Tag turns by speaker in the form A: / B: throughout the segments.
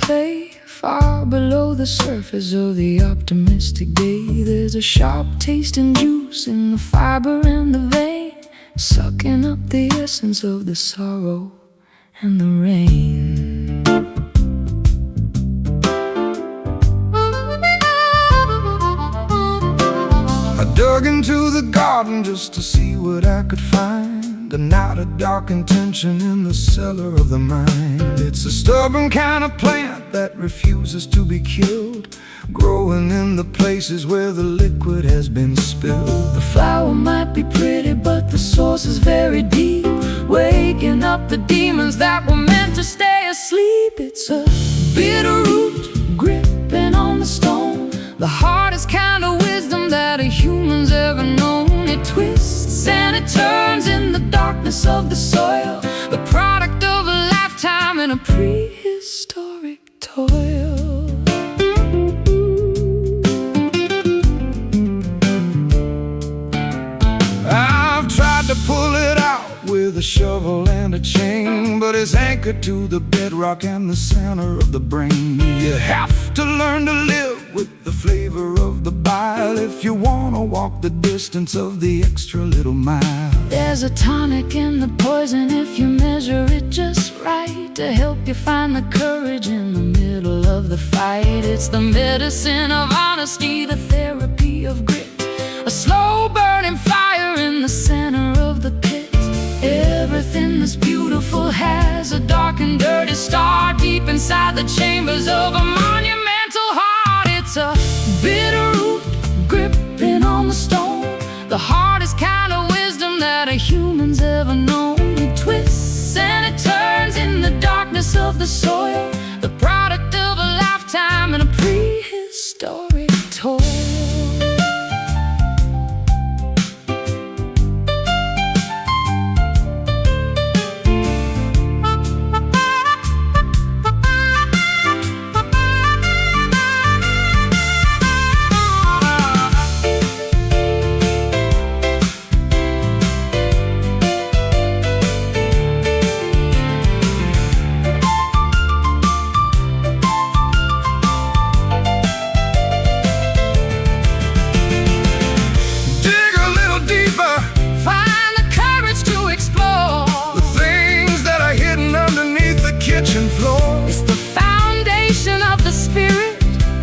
A: play far below the surface of the optimistic day. There's a sharp taste and juice in the fiber and the vein, sucking up the essence of the sorrow and the rain. I dug into the garden just to see what I could find, and not a dark intention in the cellar of the mind. It's a stubborn kind of plant that refuses to be killed, growing in the places where the liquid has been spilled. The flower might be pretty, but the source is very deep, waking up the demons that were meant to stay asleep. It's a bitter root gripping on the stone, the hardest kind of wisdom that a human's ever known. It twists and it turns in the darkness of the soil, the product of a lifetime in a prehistoric toil. I've tried to pull it out with a shovel and a chain, but it's anchored to the bedrock and the center of the brain. You have to learn to live with the flavor of the bile if you wanna walk the distance of the extra little mile. There's a tonic in the poison if you measure it just right, to help you find the courage in the middle of the fight. It's the medicine of honesty, the therapy of grit, a slow burning fire in the center of the pit. Everything that's beautiful has a dark and dirty star deep inside the chambers of a monumental heart. It's a bitter root gripping on the stone, the hardest kind of wisdom that a human's ever known. It twists and it turns in the darkness of the soil, the product of a lifetime in a prehistoric toil.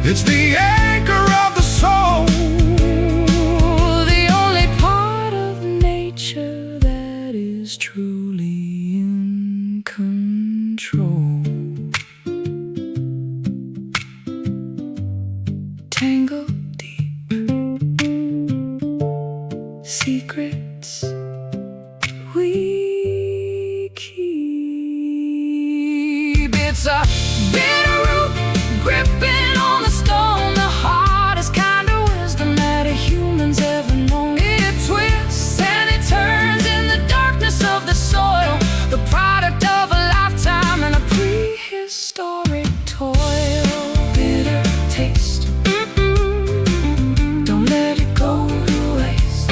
A: It's the anchor of the soul, the only part of nature that is truly in control. Tangled deep, secrets we keep. It's a bitter root gripping on the stone, the hardest kind of wisdom that a human's ever known. It twists and it turns in the darkness of the soil, the product of a lifetime in a prehistoric toil. Bitter taste, don't let it go to waste.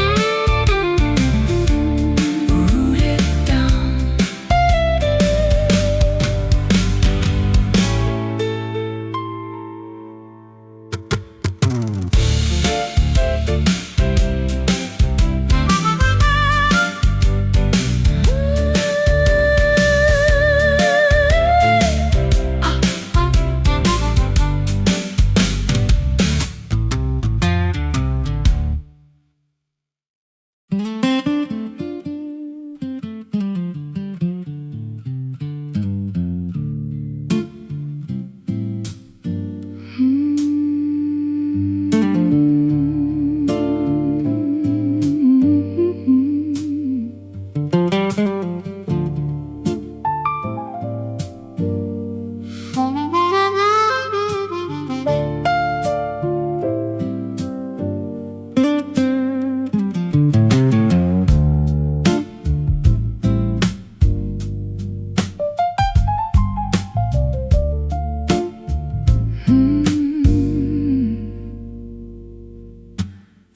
A: Root it down.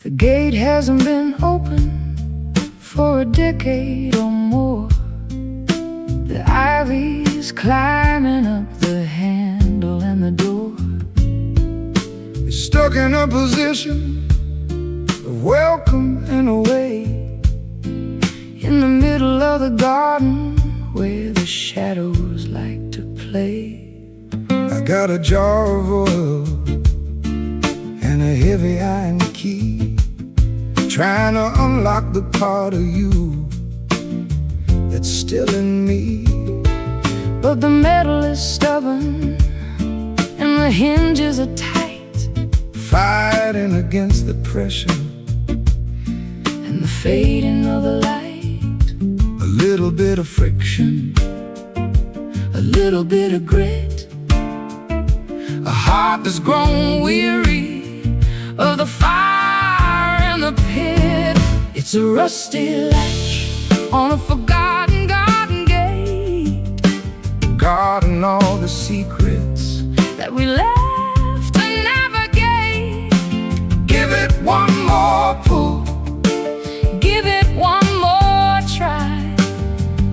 A: The gate hasn't been open for a decade or more. The ivy's climbing up the handle and stuck in a position of welcome and away, in the middle of the garden where the shadows like to play. I got a jar of oil and a heavy iron key, trying to unlock the part of you that's still in me. But the metal is stubborn and the hinges are tight, fighting against the pressure and the fading of the light. A little bit of friction, a little bit of grit, a heart that's grown weary of the fire and the pit. It's a rusty latch on a forgotten garden gate, guarding all the secrets that we left to navigate. Give it one more pull, give it one more try,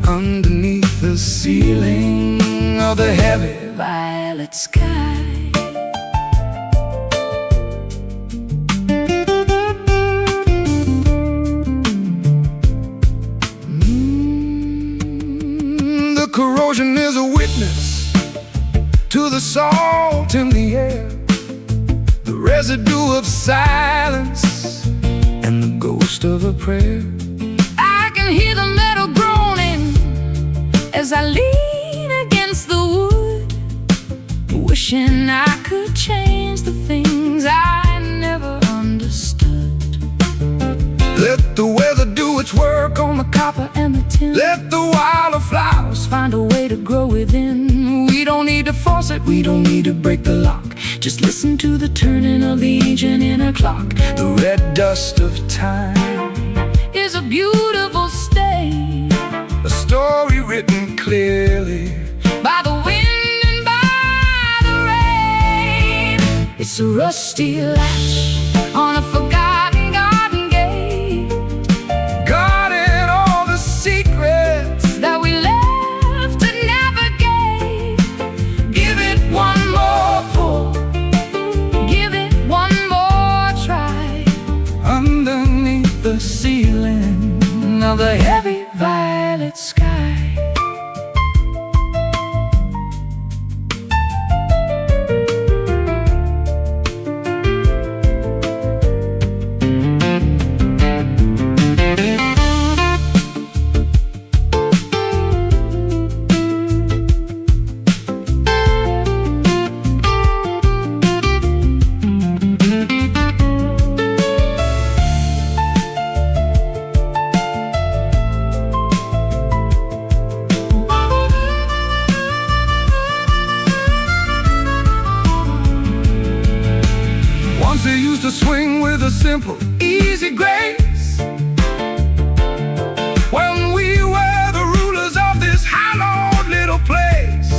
A: underneath the ceiling of the heavy violet sky. The corrosion is a witness to the salt in the air, the residue of silence and the ghost of a prayer. I can hear the metal groaning as I lean against the wood, wishing I could change the things I never understood. Let the weather do its work on the copper and the tin. Let the wildflowers find a way to grow within. We don't need to force it, we don't need to break the lock. Just listen to the turning of the ancient inner clock. The red dust of time is a beautiful stain, a story written clearly by the wind and by the rain. It's a rusty latch on a forgotten garden gate, guarding all the secrets that we left to navigate. Give it one more pull, give it one more try, underneath the ceiling of the heavy violet sky. They used to swing with a simple, easy grace, when we were the rulers of this hallowed little place.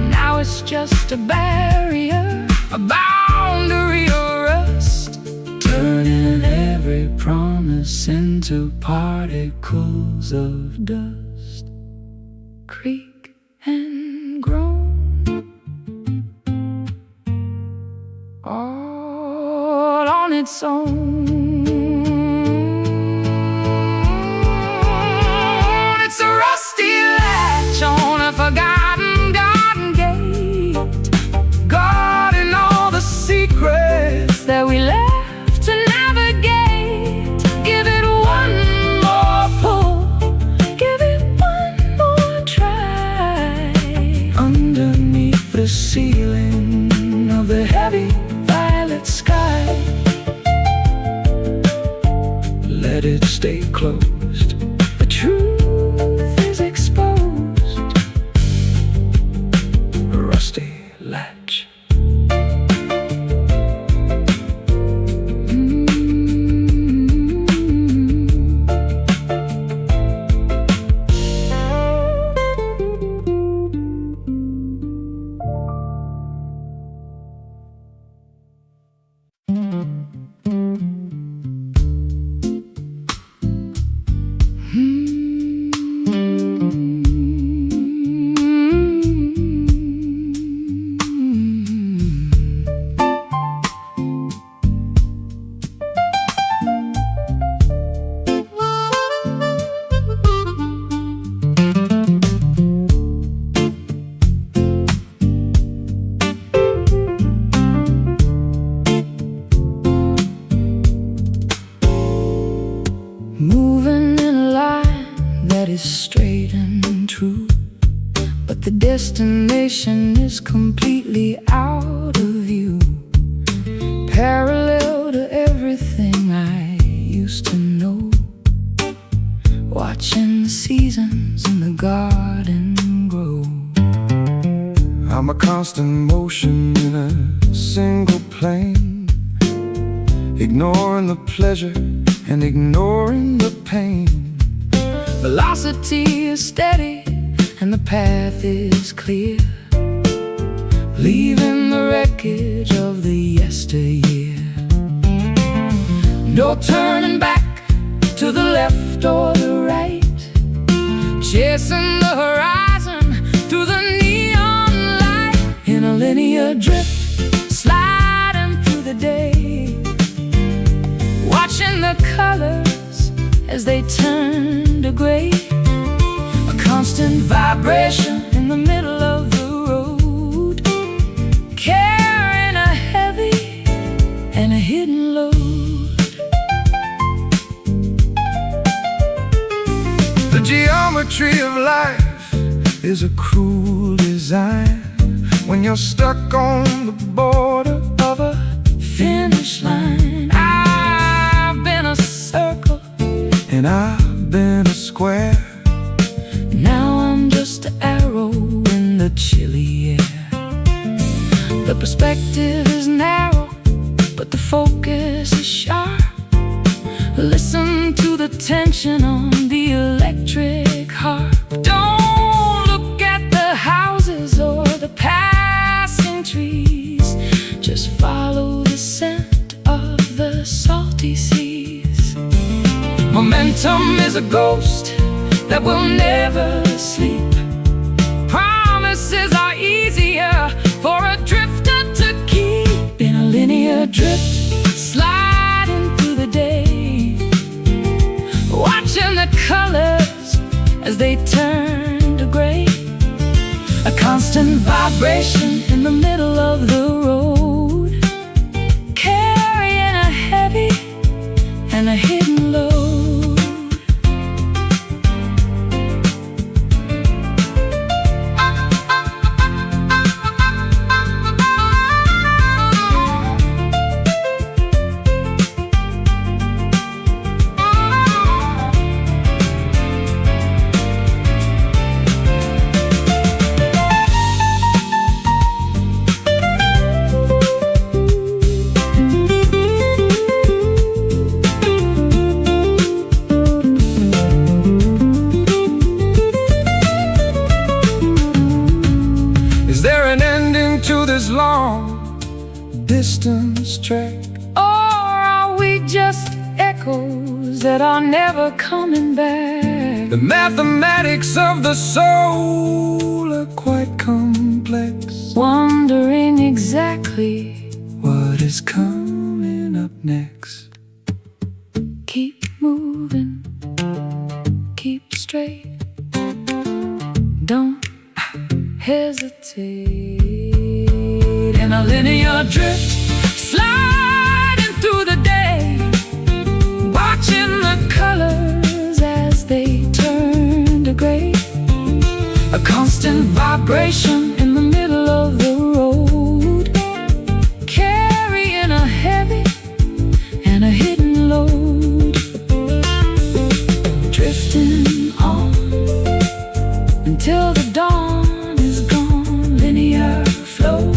A: Now it's just a barrier, a boundary of rust, turning every promise into particles of dust. Creak and groan, all on its own. It's a rusty latch on a forgotten garden gate, guarding all the secrets that we left to navigate. Give it one more pull, give it one more try, underneath the ceiling of the heavy violet sky. Let it stay closed, the truth is exposed. A rusty latch. destination is completely out of view, parallel to everything I used to know. Watching the seasons in the garden grow. I'm a constant motion in a single plane, ignoring the pleasure and ignoring the pain. Velocity is steady and the path is clear, leaving the wreckage of the yesteryear. No turning back to the left or the right, chasing the horizon through the neon light. In a linear drift, sliding through the day, watching the colors as they turn to gray. A constant vibration in the middle of the road, carrying a heavy and a hidden load. The geometry of life is a cruel design when you're stuck on the border of a finish line. I've been a circle and I've been a square. Now I'm just an arrow in the chilly air. The perspective is narrow, but the focus is sharp. Listen to the tension on the electric harp. Don't look at the houses or the passing trees, just follow the scent of the salty seas. Momentum is a ghost that will never sleep. Promises are easier for a drifter to keep. In a linear drift, sliding through the day, watching the colors as they turn to gray. A constant vibration in the middle of the road, carrying a heavy and a hidden load. Is there an ending to this long distance trek? Or are we just echoes that are never coming back? The mathematics of the soul are quite complex, wondering exactly what is coming up next. Keep moving, keep straight, don't hesitate. In a linear drift, sliding through the day, watching the colors as they turn to gray. A constant vibration in the middle of the road, carrying a heavy and a hidden load. Drifting on until the dawn is gone. Linear flow.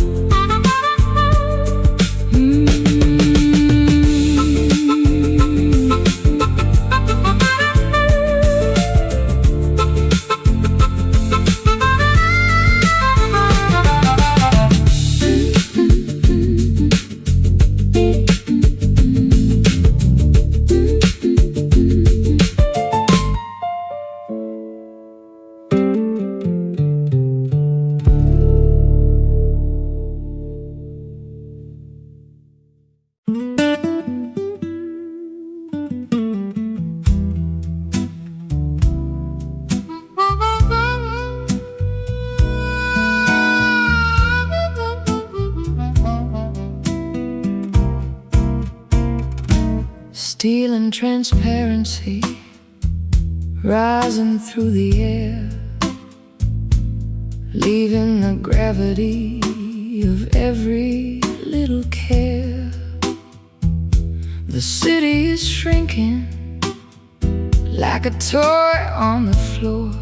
A: Steel and transparency rising through the air, leaving the gravity of every little care. The city is shrinking like a toy on the floor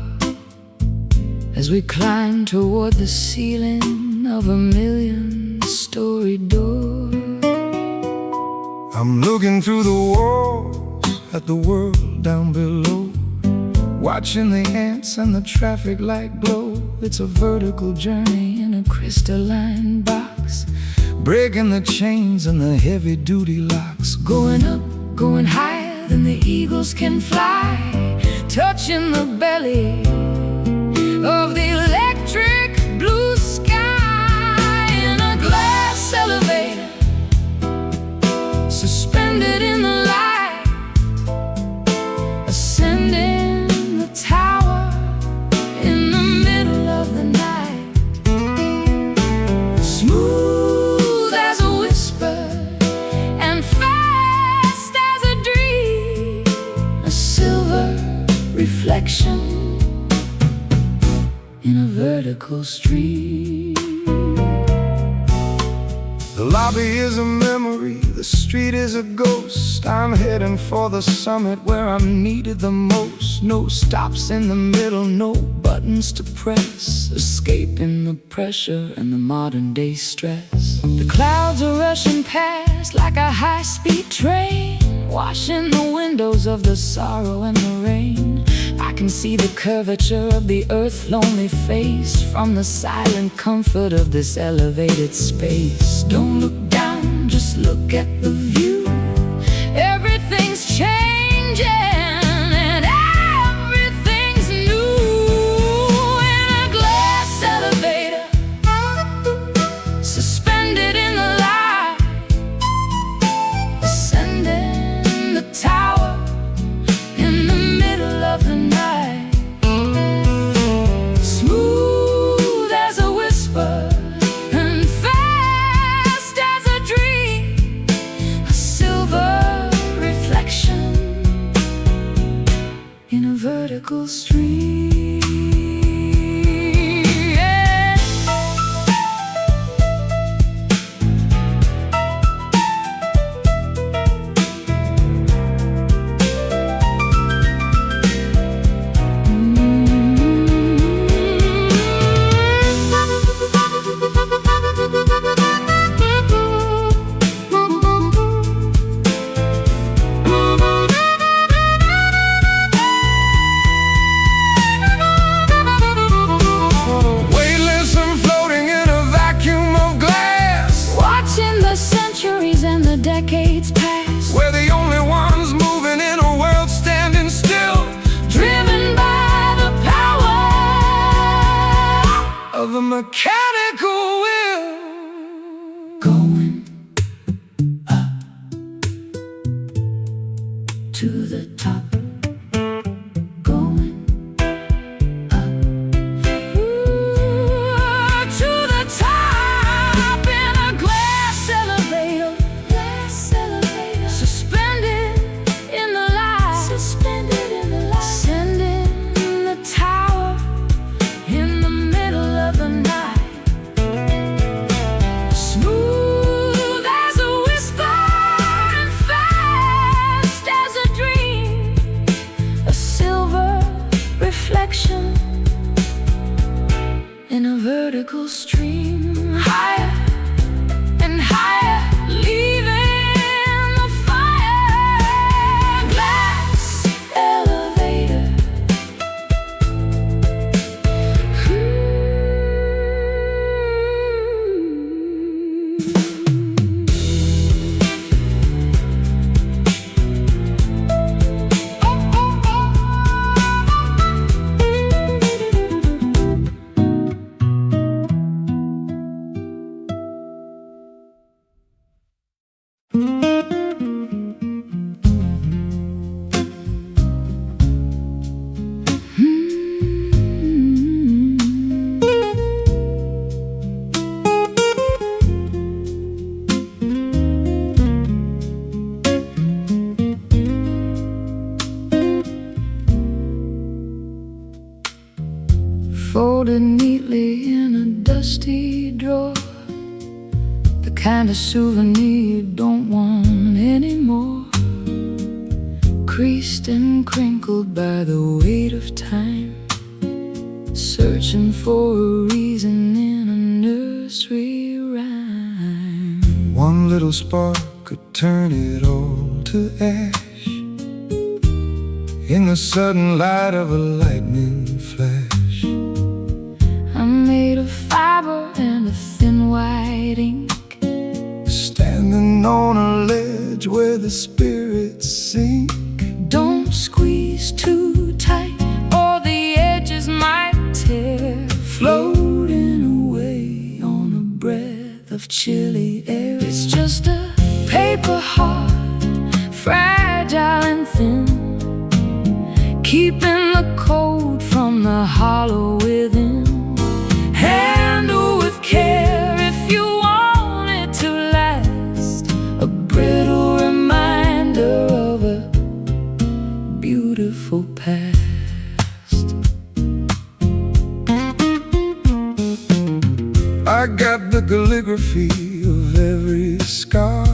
A: as we climb toward the ceiling of a million-story door. I'm looking through the walls at the world down below, watching the ants and the traffic light glow. It's a vertical journey in a crystalline box, breaking the chains and the heavy-duty locks. Going up, going higher than the eagles can fly, touching the belly of the electric blue sky. In a glass elevator, suspended in the light, ascending the tower in the middle of the night. Smooth as a whisper and fast as a dream, a silver reflection in a vertical stream. The lobby is a memory, the street is a ghost. I'm heading for the summit where I'm needed the most. No stops in the middle, no buttons to press, escaping the pressure and the modern day stress. The clouds are rushing past like a high-speed train, washing the windows of the sorrow and the rain. I can see the curvature of the earth's lonely face from the silent comfort of this elevated space. Don't look down, just look at the view. Everything's changing and everything's new. In a glass elevator, suspended in the light, ascending the tower in the middle of the night. Smooth as a whisper and fast as a dream, a silver reflection in a vertical stream. Decades pass, we're the only ones moving in a world standing still, driven by the power of a mechanical will. Going up to the top, going up to the top in a glass elevator. Suspended in the light, ascending the tower in the middle of the night. Smooth as a whisper and fast as a dream, a silver reflection in a vertical stream. Higher and higher, leaving dusty drawer, the kind of souvenir you don't want anymore, creased and crinkled by the weight of time, searching for a reason in a nursery rhyme. One little spark could turn it all to ash in the sudden light of a lightning flash. I'm made of fiber and a thin white ink, standing on a ledge where the spirits sink. Don't squeeze too tight or the edges might tear, floating away on a breath of chilly air. It's just a paper heart, fragile and thin, keeping the cold from the hollow within. Handle with care if you want it to last, a brittle reminder of a beautiful past. I got the calligraphy of every scar,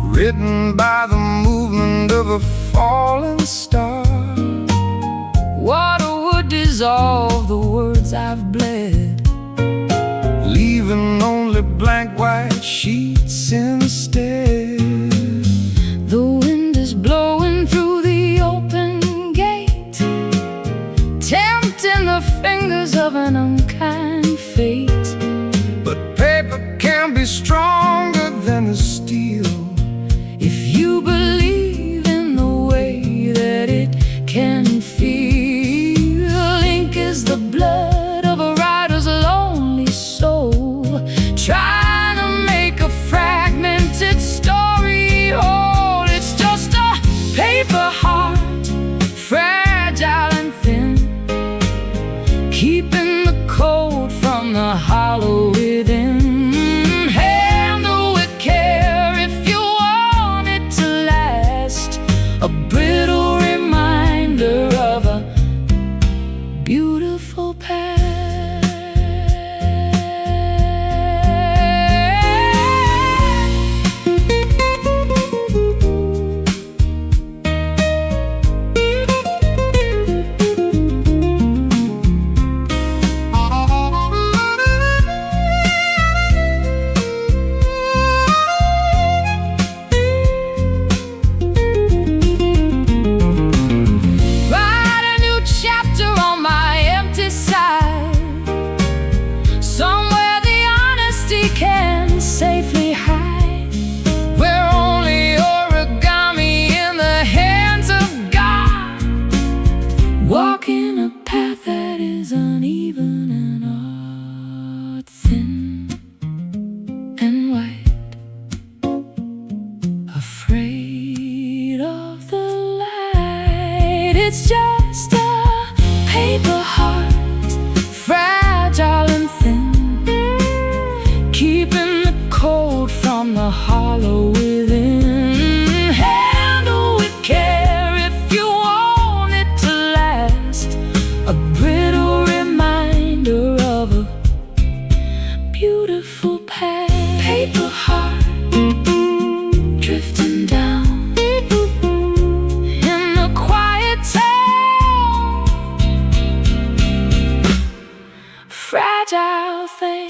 A: written by the movement of a falling star. Water would dissolve the words I've bled, leaving only blank white sheets instead. The wind is blowing through the open gate, tempting the fingers of an unkind fate. But paper can be stronger than the steel if you believe in the way that it can feel. Ink is the blood of a writer's lonely soul, trying to make a fragmented story whole. It's just a paper heart, fragile and thin, keeping the cold from the hollow within. Handle with care if you want it to last, a brittle reminder of a beautiful past. Safely hide, we're only origami in the hands of God, walking a path that is uneven and odd, thin and white, afraid of the light. It's just a paper heart, fragile and thin, keeping cold from the hollow within. Handle with care if you want it to last, a brittle reminder of a beautiful past. Paper heart, drifting down in a quiet town, fragile thing.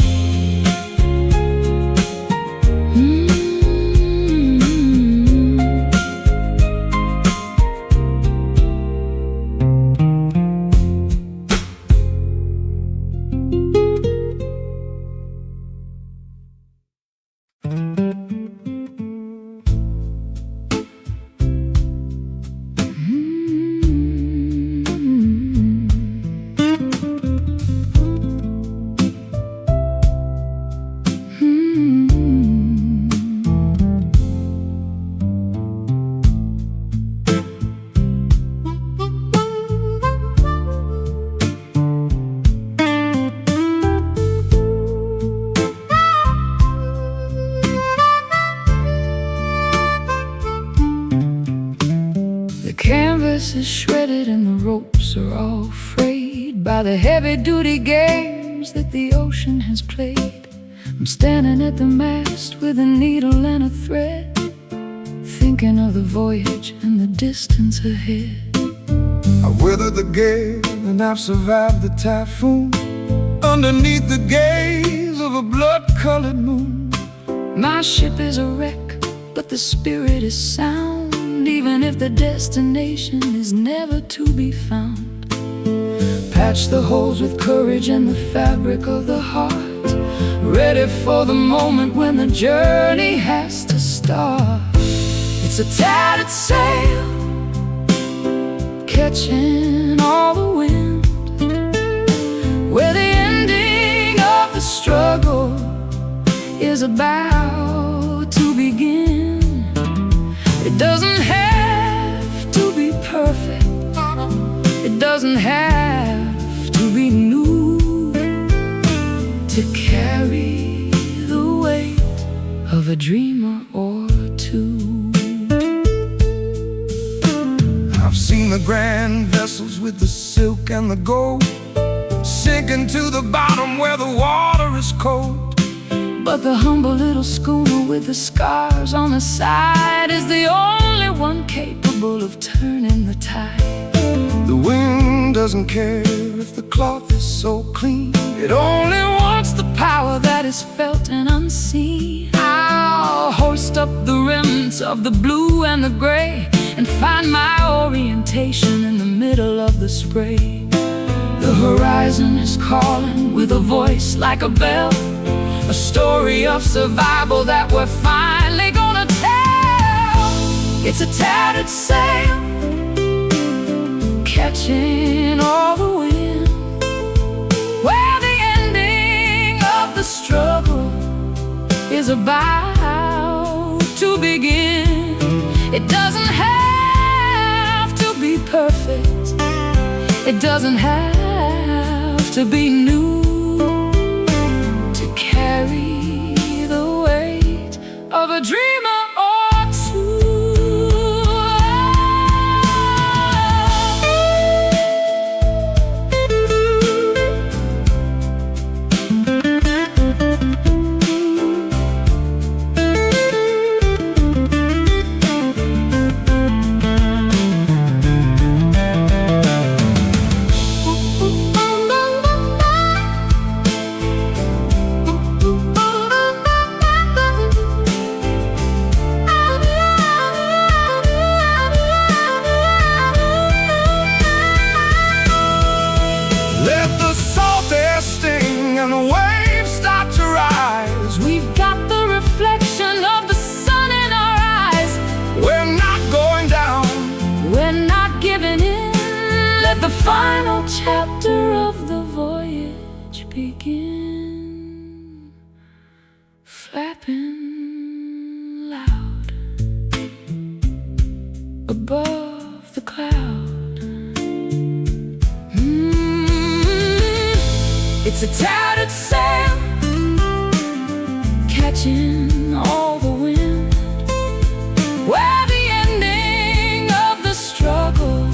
B: canvas is shredded and the ropes are all frayed by the heavy-duty games
A: stage that the ocean has played. I'm standing at the mast with a needle and a thread, thinking of the voyage and the distance ahead. I've weathered the gale and I've survived the typhoon, underneath the gaze of a blood-colored moon. My ship is a wreck, but the spirit is sound, even if the destination is never to be found. Patch the holes with courage and the fabric of the heart, ready for the moment when the journey has to start. It's a tattered sail, catching all the wind, where the ending of the struggle is about to begin. It doesn't have to be perfect, it doesn't have to be new, to carry the weight of a dreamer or two. I've seen the grand vessels with the silk and the gold sinking to the bottom where the water is cold, but the humble little schooner with the scars on the side is the only one capable of turning the tide. The wind doesn't care if the cloth is so clean, it only wants the power that is felt and unseen. I'll hoist up the remnants of the blue and the gray and find my orientation in the middle of the spray. The horizon is calling with a voice like a bell, a story of survival that we're finally gonna tell. It's a tattered sail, catching all the wind, where the ending of the struggle is about to begin. It doesn't have to be perfect, it doesn't have to be new, to carry the weight of a dreamer or two. Let the salt air sting and the waves start to rise. We've got the reflection of the sun in our eyes. We're not going down, we're not giving in. Let the final chapter of the voyage begin. Flapping loud above the cloud. It's a tattered sail, catching all the wind, where the ending of the struggle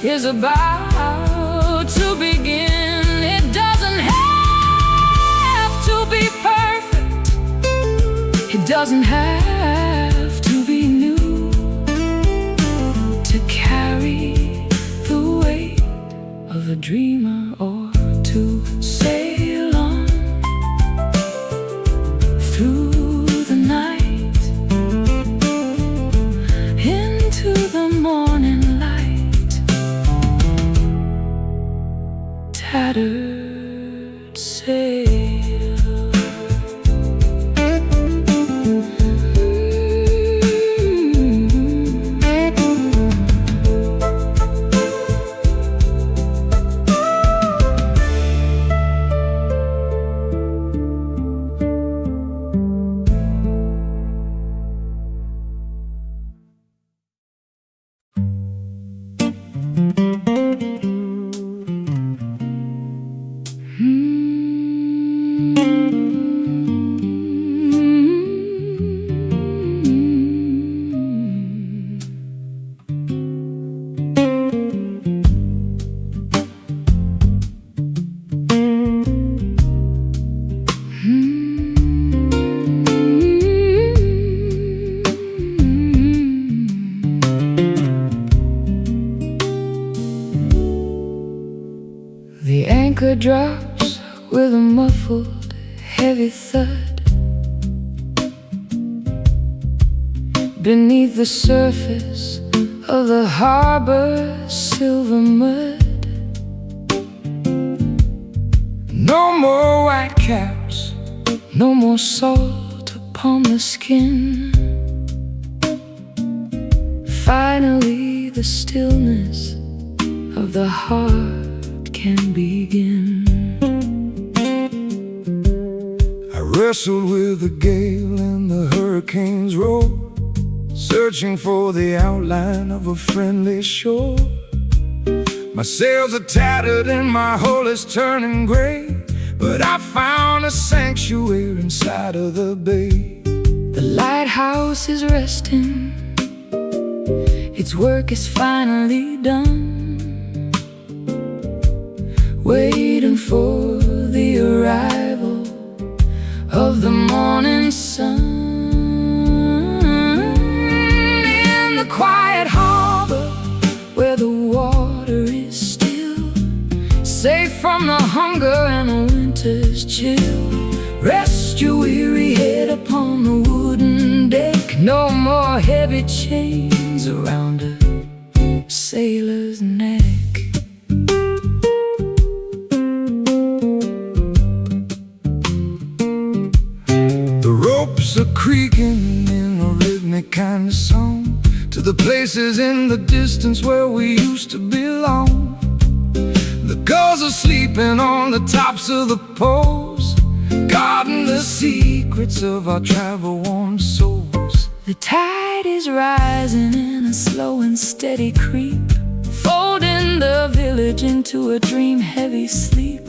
A: is about to begin. It doesn't have to be perfect, it doesn't have to be new, to carry the weight of a dreamer or two. Sail on through the night, into the morning light. Tattered sail. drops with a muffled, heavy thud. Beneath the surface of the harbor's silver mud. No more white caps, no more salt upon the skin. Finally the stillness of the heart can begin. I wrestled with the gale and the hurricane's roar, searching for the outline of a friendly shore. My sails are tattered and my hull is turning gray, but I found a sanctuary inside of the bay. The lighthouse is resting, its work is finally done, waiting for the arrival of the morning sun. In the quiet harbor where the water is still, safe from the hunger and the winter's chill, rest your weary head upon the wooden deck. No more heavy chains around a sailor's neck. The ropes are creaking in a rhythmic kind of song to the places in the distance where we used to belong. The gulls are sleeping on the tops of the poles, guarding the secrets of our travel-worn souls. The tide is rising in a slow and steady creep, folding the village into a dream-heavy sleep.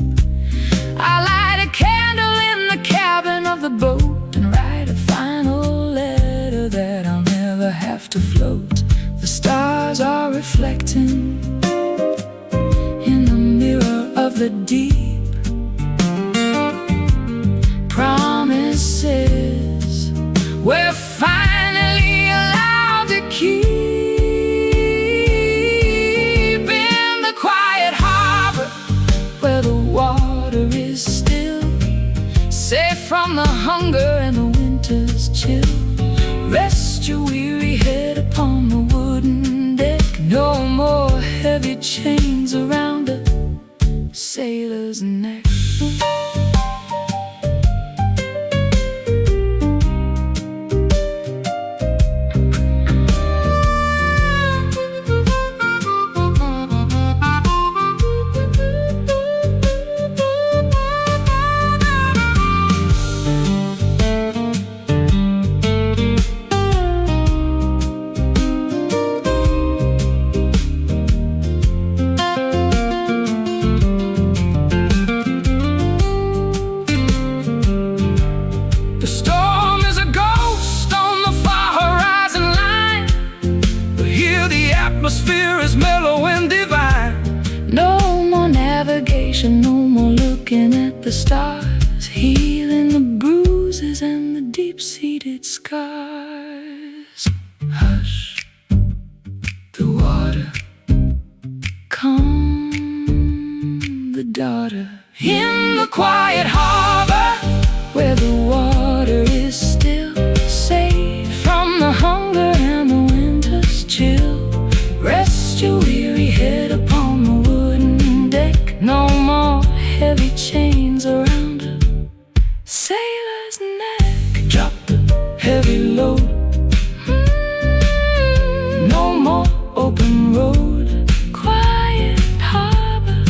A: I light a candle in the cabin of the boat and write a final letter that I'll never have to float. The stars are reflecting in the mirror of the deep. Promises we're finally allowed to keep. In the quiet harbor where the water is still, safe from the hunger and the winter's chill, rest your weary head upon the wooden deck. No more heavy chains around a sailor's neck. Atmosphere is mellow and divine. No more navigation, no more looking at the stars, healing the bruises and the deep-seated scars. Hush, the water, calm the daughter. In the quiet harbor where the water is still, safe from the hunger and the winter's chill, rest your weary head upon the wooden deck. No more heavy chains around a sailor's neck. Drop the heavy load. No more open road. Quiet harbor.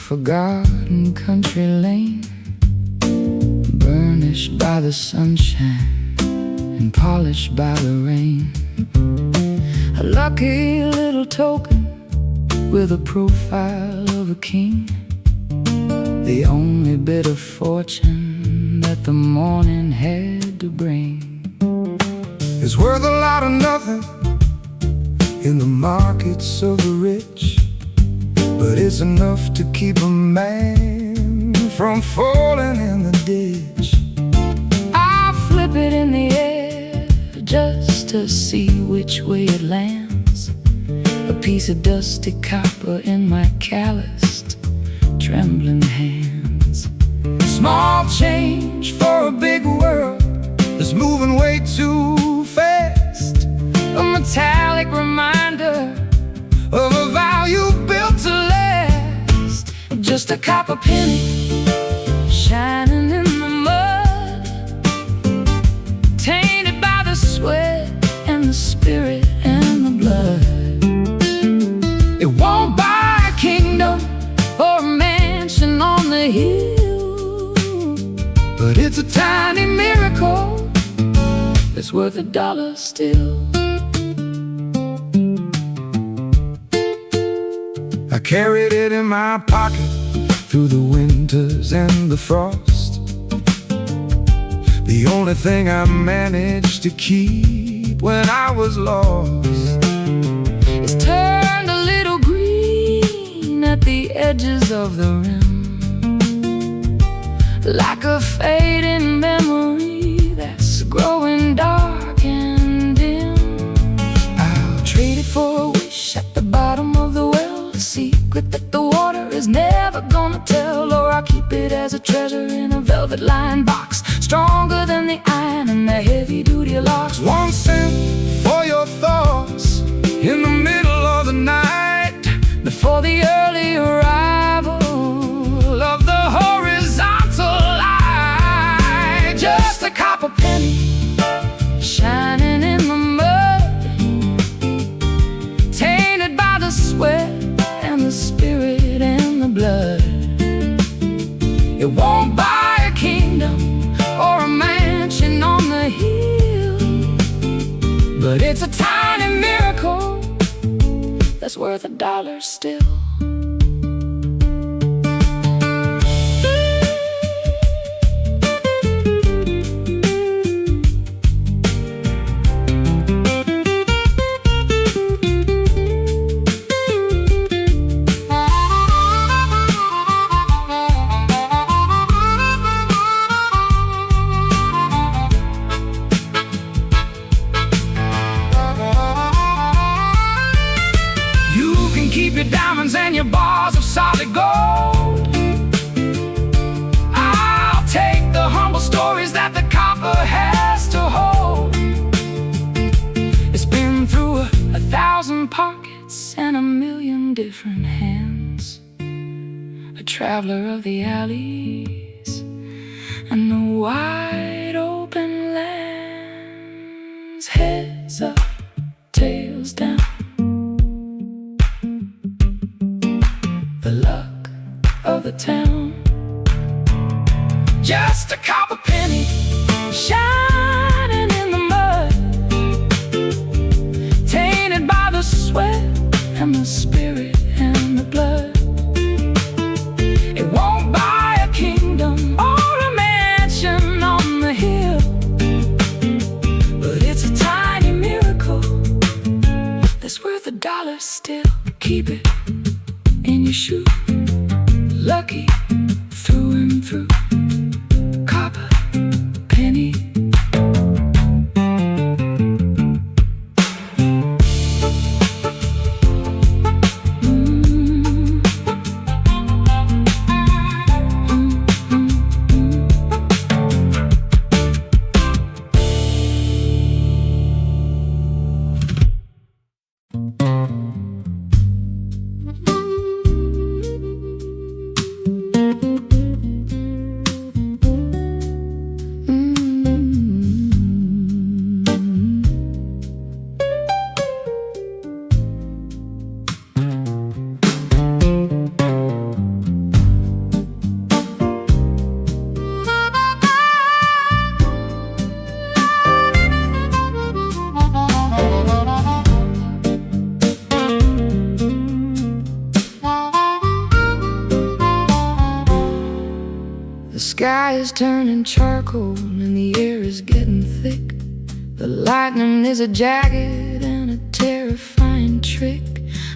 A: forgotten country lane, burnished by the sunshine and polished by the rain. A lucky little token with a profile of a king, the only bit of fortune that the morning had to bring. It's worth a lot of nothing in the markets of the rich, but it's enough to keep a man from falling in the ditch. I flip it in the air just to see which way it lands, a piece of dusty copper in my calloused, trembling hands. Small change for a big world that's moving way too fast, a metallic reminder of a value built to last. Just a copper penny shining in the mud, tainted by the sweat and the spirit and the blood. It won't buy a kingdom or a mansion on the hill, but it's a tiny miracle that's worth $1 still. I carried it in my pocket through the winters and the frost, the only thing I managed to keep when I was lost. It's turned a little green at the edges of the rim, like a fading memory that's growing dark and dim. I'll trade it for a wish at the bottom of the well, a secret that the water is never gonna tell. Or I'll keep it as a treasure in a velvet-lined box, stronger than the iron and the heavy-duty locks. 1 cent for your thoughts in the middle of the night, before the early arrival of the horizontal light. Just a copper penny shining in the mud, tainted by the sweat and the spirit and the blood. It won't buy a kingdom or a mansion on the hill, but it's a tiny miracle that's worth $1 still. Keep your diamonds and your bars of solid gold. I'll take the humble stories that the copper has to hold. It's been through 1,000 pockets and 1,000,000 different hands, a traveler of the alleys and the wide open lands. Heads up, tails down, the luck of the town. Just a copper penny shining in the mud, tainted by the sweat and the spirit and the blood. It won't buy a kingdom or a mansion on the hill, but it's a tiny miracle that's worth $1 still. Keep it in your shoe, lucky through and through. Copper penny. sky is turning charcoal and the air is getting thick. The lightning is a jagged and a terrifying trick.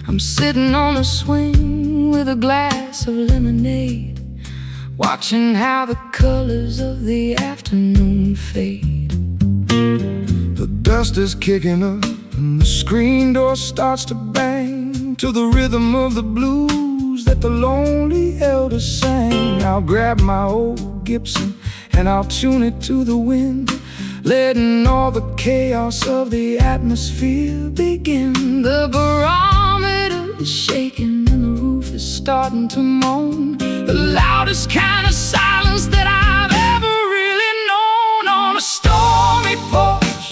A: I'm sitting on a swing with a glass of lemonade, watching how the colors of the afternoon fade. The dust is kicking up and the screen door starts to bang to the rhythm of the blues that the lonely elders sang. I'll grab my old Gibson and I'll tune it to the wind, letting all the chaos of the atmosphere begin. The barometer is shaking and the roof is starting to moan, the loudest kind of silence that I've ever really known. On a stormy porch,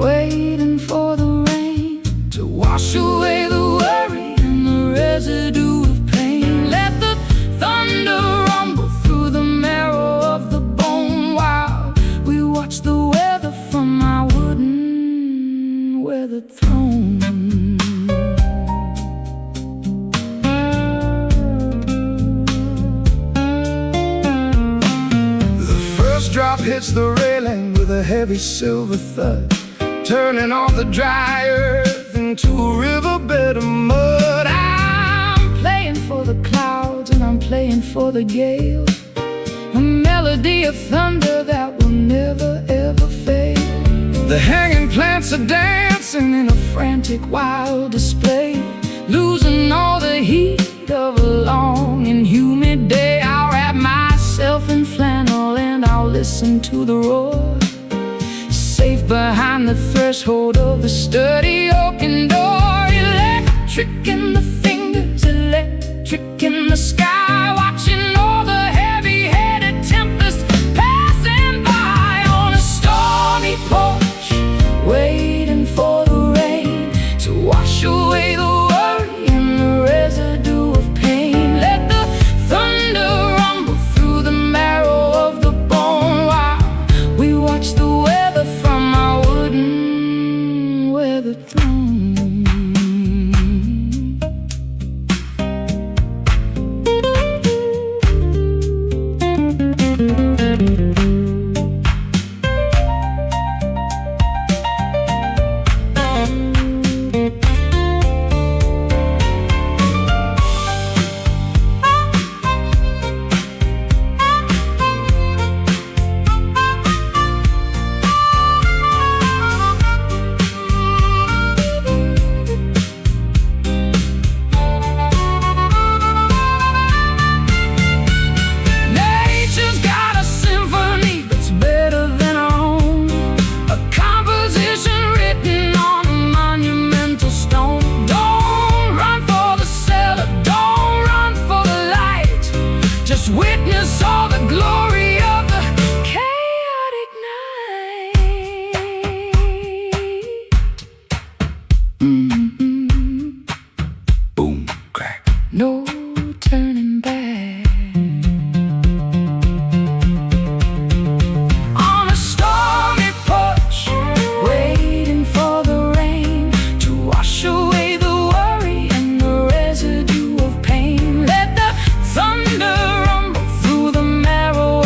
A: waiting for the rain to wash away the worry and the residue of pain. Let the thunder rumble through the marrow of the bone while we watch the weather from my wooden weathered throne. The first drop hits the railing with a heavy silver thud, turning all the dry earth into a riverbed of mud. I'm playing for the clouds and I'm playing for the gale, a melody of thunder that will never ever fail. The hanging plants are dancing in a frantic wild display, losing all the heat of a long and humid day. I'll wrap myself in flannel and I'll listen to the roar, safe behind the threshold of the sturdy oaken door. Electric in the fingers, electric in the sky, watching all the heavy-headed tempests passing by. On a stormy porch, waiting for the rain to wash away the worry and the residue of pain. Let the thunder rumble through the marrow of the bone while we watch the weather from our wooden weathered throne. Witness all the glory of the chaotic night. Boom, crack, no turning back. On a stormy porch, waiting for the rain to wash away the worry and the residue of pain. Let the thunder rumble through the marrow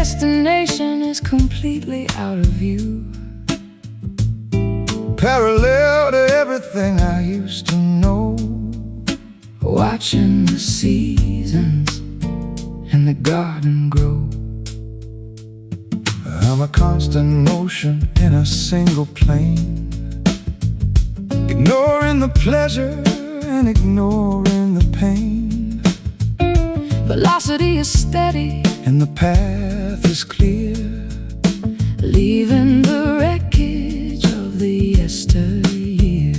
A: destination is completely out of view, parallel to everything I used to know. Watching the seasons and the garden grow. I'm a constant motion in a single plane, ignoring the pleasure and ignoring the pain. Velocity is steady and the path is clear, leaving the wreckage of the yesteryear.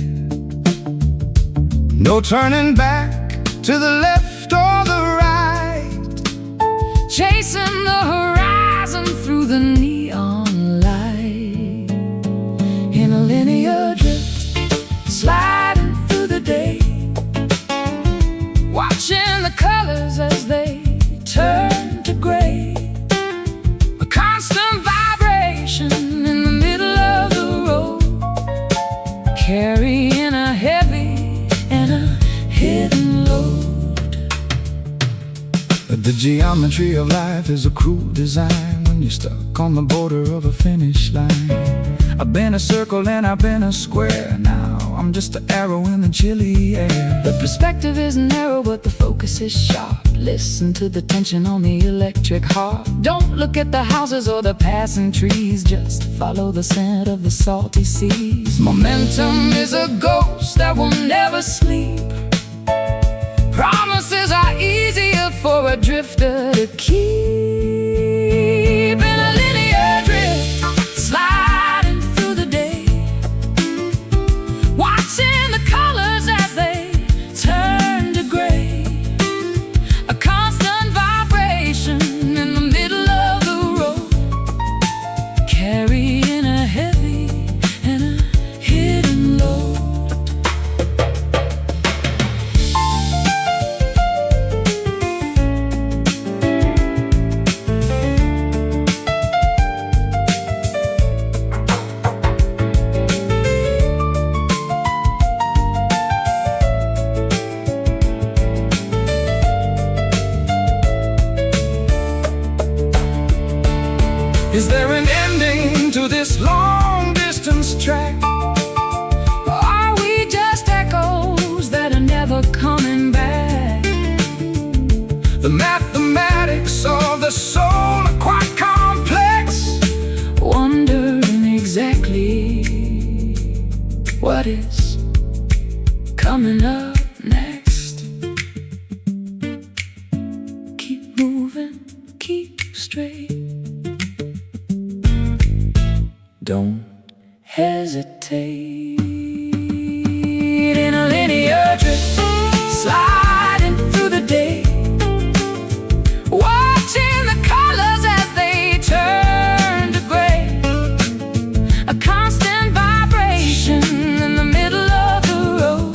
A: No turning back to the left or the right, chasing the horizon through the neon light. In a linear drift, sliding through the day, watching the colors as they turn to gray. A constant vibration in the middle of the road, carrying a heavy and a hidden load. The geometry of life is a cruel design when you're stuck on the border of a finish line. I've been a circle and I've been a square, now I'm just an arrow in the chilly air. The perspective is narrow but the focus is sharp. Listen to the tension on the electric harp. Don't look at the houses or the passing trees, just follow the scent of the salty seas. Momentum is a ghost that will never sleep. Promises are easier for a drifter to keep. In a linear drift, sliding through the day, watching the colors as they turn to gray. A constant vibration in the middle of the road, carrying a heavy and a hidden load. Is there an ending to this long-distance track? Or are we just echoes that are never coming back? The mathematics of the soul are quite complex, wondering exactly what is coming up next. Keep moving, keep straight. Don't hesitate. In a linear drift, sliding through the day, watching the colors as they turn to gray. A constant vibration in the middle of the road,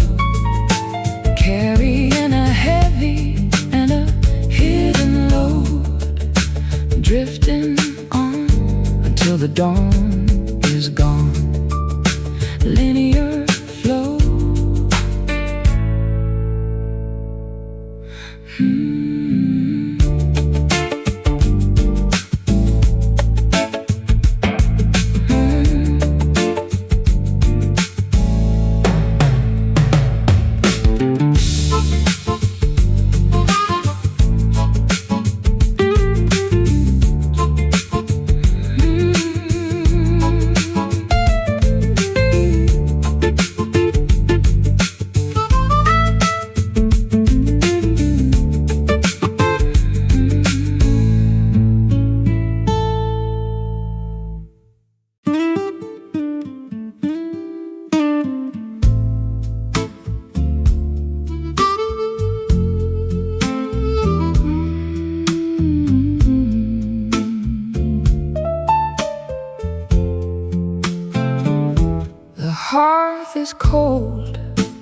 A: carrying a heavy and a hidden load, drifting on until the dawn is gone. Linear flow. hearth is cold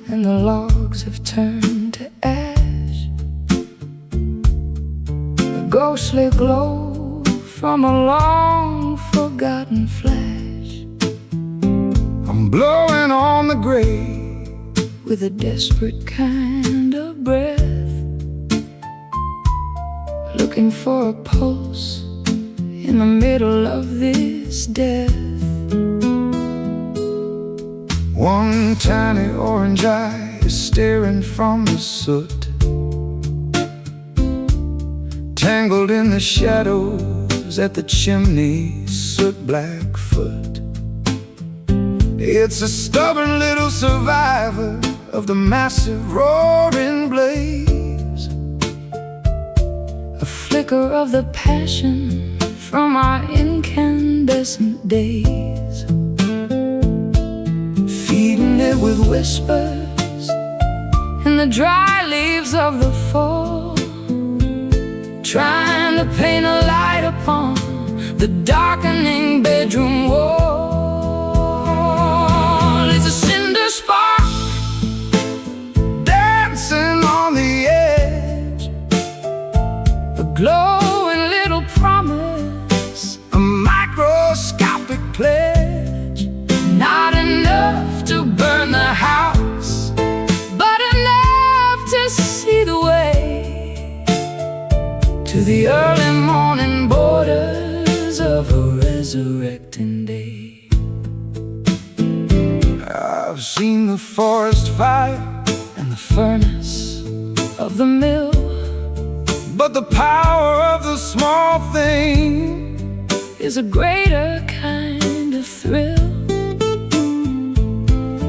A: and the logs have turned to ash. The ghostly glow from a long forgotten flash. I'm blowing on the grave with a desperate kind of breath, looking for a pulse in the middle of this death. One tiny orange eye is staring from the soot, tangled in the shadows at the chimney, soot-black foot. It's a stubborn little survivor of the massive roaring blaze, a flicker of the passion from our incandescent days, feeding it with whispers in the dry leaves of the fall, trying to paint a light upon the darkening bedroom wall. It's a cinder spark dancing on the edge, a glowing little promise, a microscopic pledge. Not enough to burn the house, but enough to see the way to the early morning borders of a resurrecting day. I've seen the forest fire and the furnace of the mill, but the power of the small thing is a greater kind of thrill.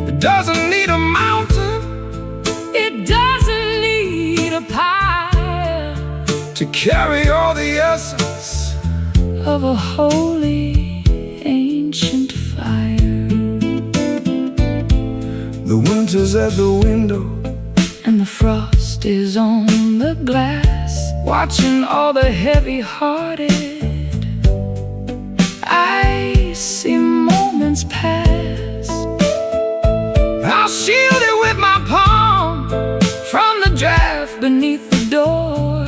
A: It doesn't need a mountain, it doesn't need a pile to carry all the essence of a holy ancient fire. The winter's at the window and the frost is on the glass, watching all the heavy-hearted icy moments pass. I'll shield it with my palm from the draft beneath the door,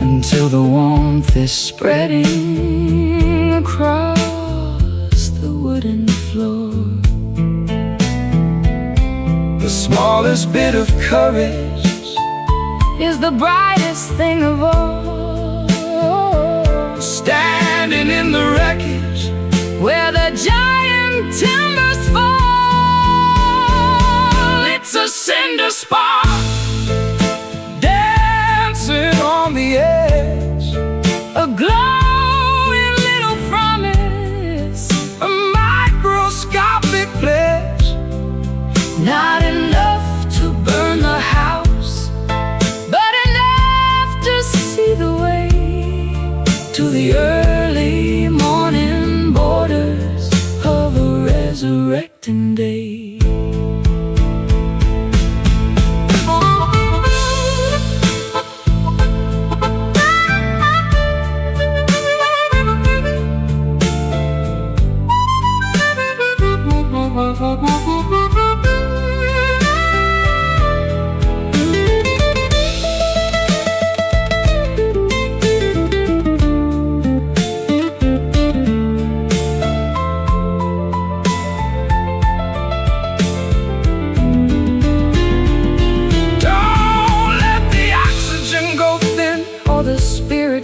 A: until the warmth is spreading across the wooden floor. The smallest bit of courage is the brightest thing of all, standing in the wreckage where the giant timbers fall. It's a cinder spark dancing on the edge, a glowing little promise, a microscopic pledge. Not enough to burn the house, but enough to see the way to the early morning borders of a resurrecting day.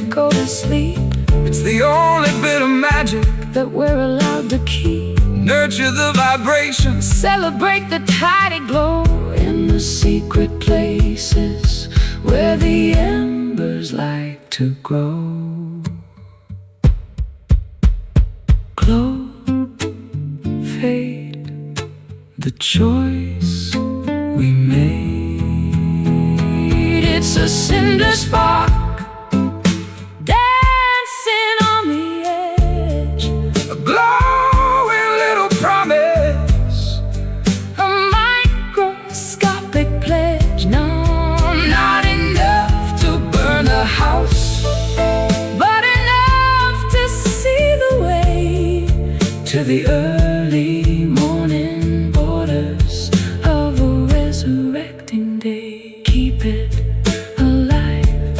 A: Go to sleep. It's the only bit of magic that we're allowed to keep. Nurture the vibrations, celebrate the tidy glow in the secret places where the embers like to grow. Glow, fade, the choice we made. It's a cinder spark dancing on the edge, a glowing little promise, a microscopic pledge. No, not enough to burn the house, but enough to see the way to the early morning borders of a resurrecting day. Keep it alive.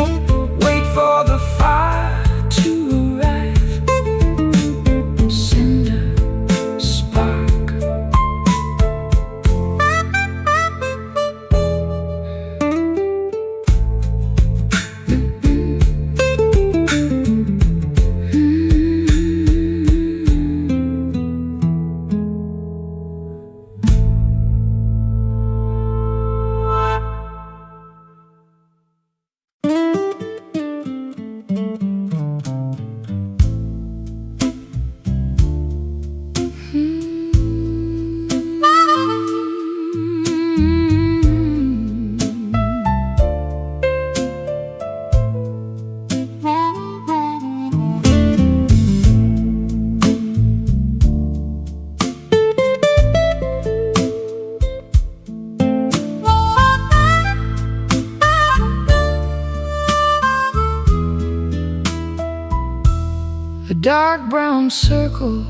A: dark brown circle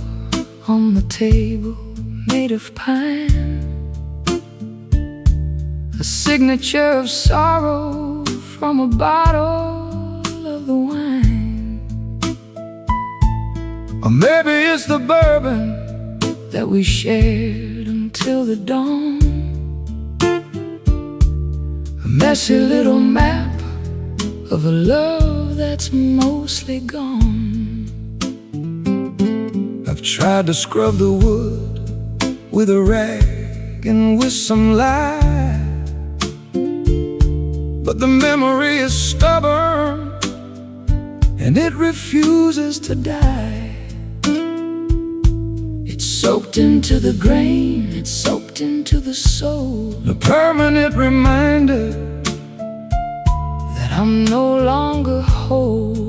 A: on the table made of pine, a signature of sorrow from a bottle of the wine. Or maybe it's the bourbon that we shared until the dawn, a messy little map of a love that's mostly gone. I've tried to scrub the wood with a rag and with some lye, but the memory is stubborn and it refuses to die. It's soaked into the grain, it's soaked into the soul, a permanent reminder that I'm no longer whole.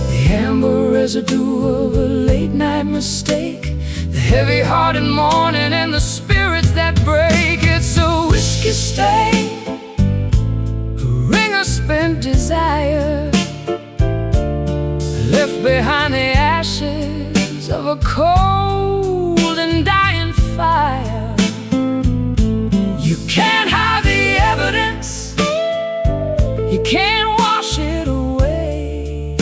A: The amber residue of a late night mistake, the heavy-hearted morning and the spirits that break. It's a whiskey stain, a ring of spent desire, left behind the ashes of a cold and dying fire. You can't hide the evidence, you can't wash it away.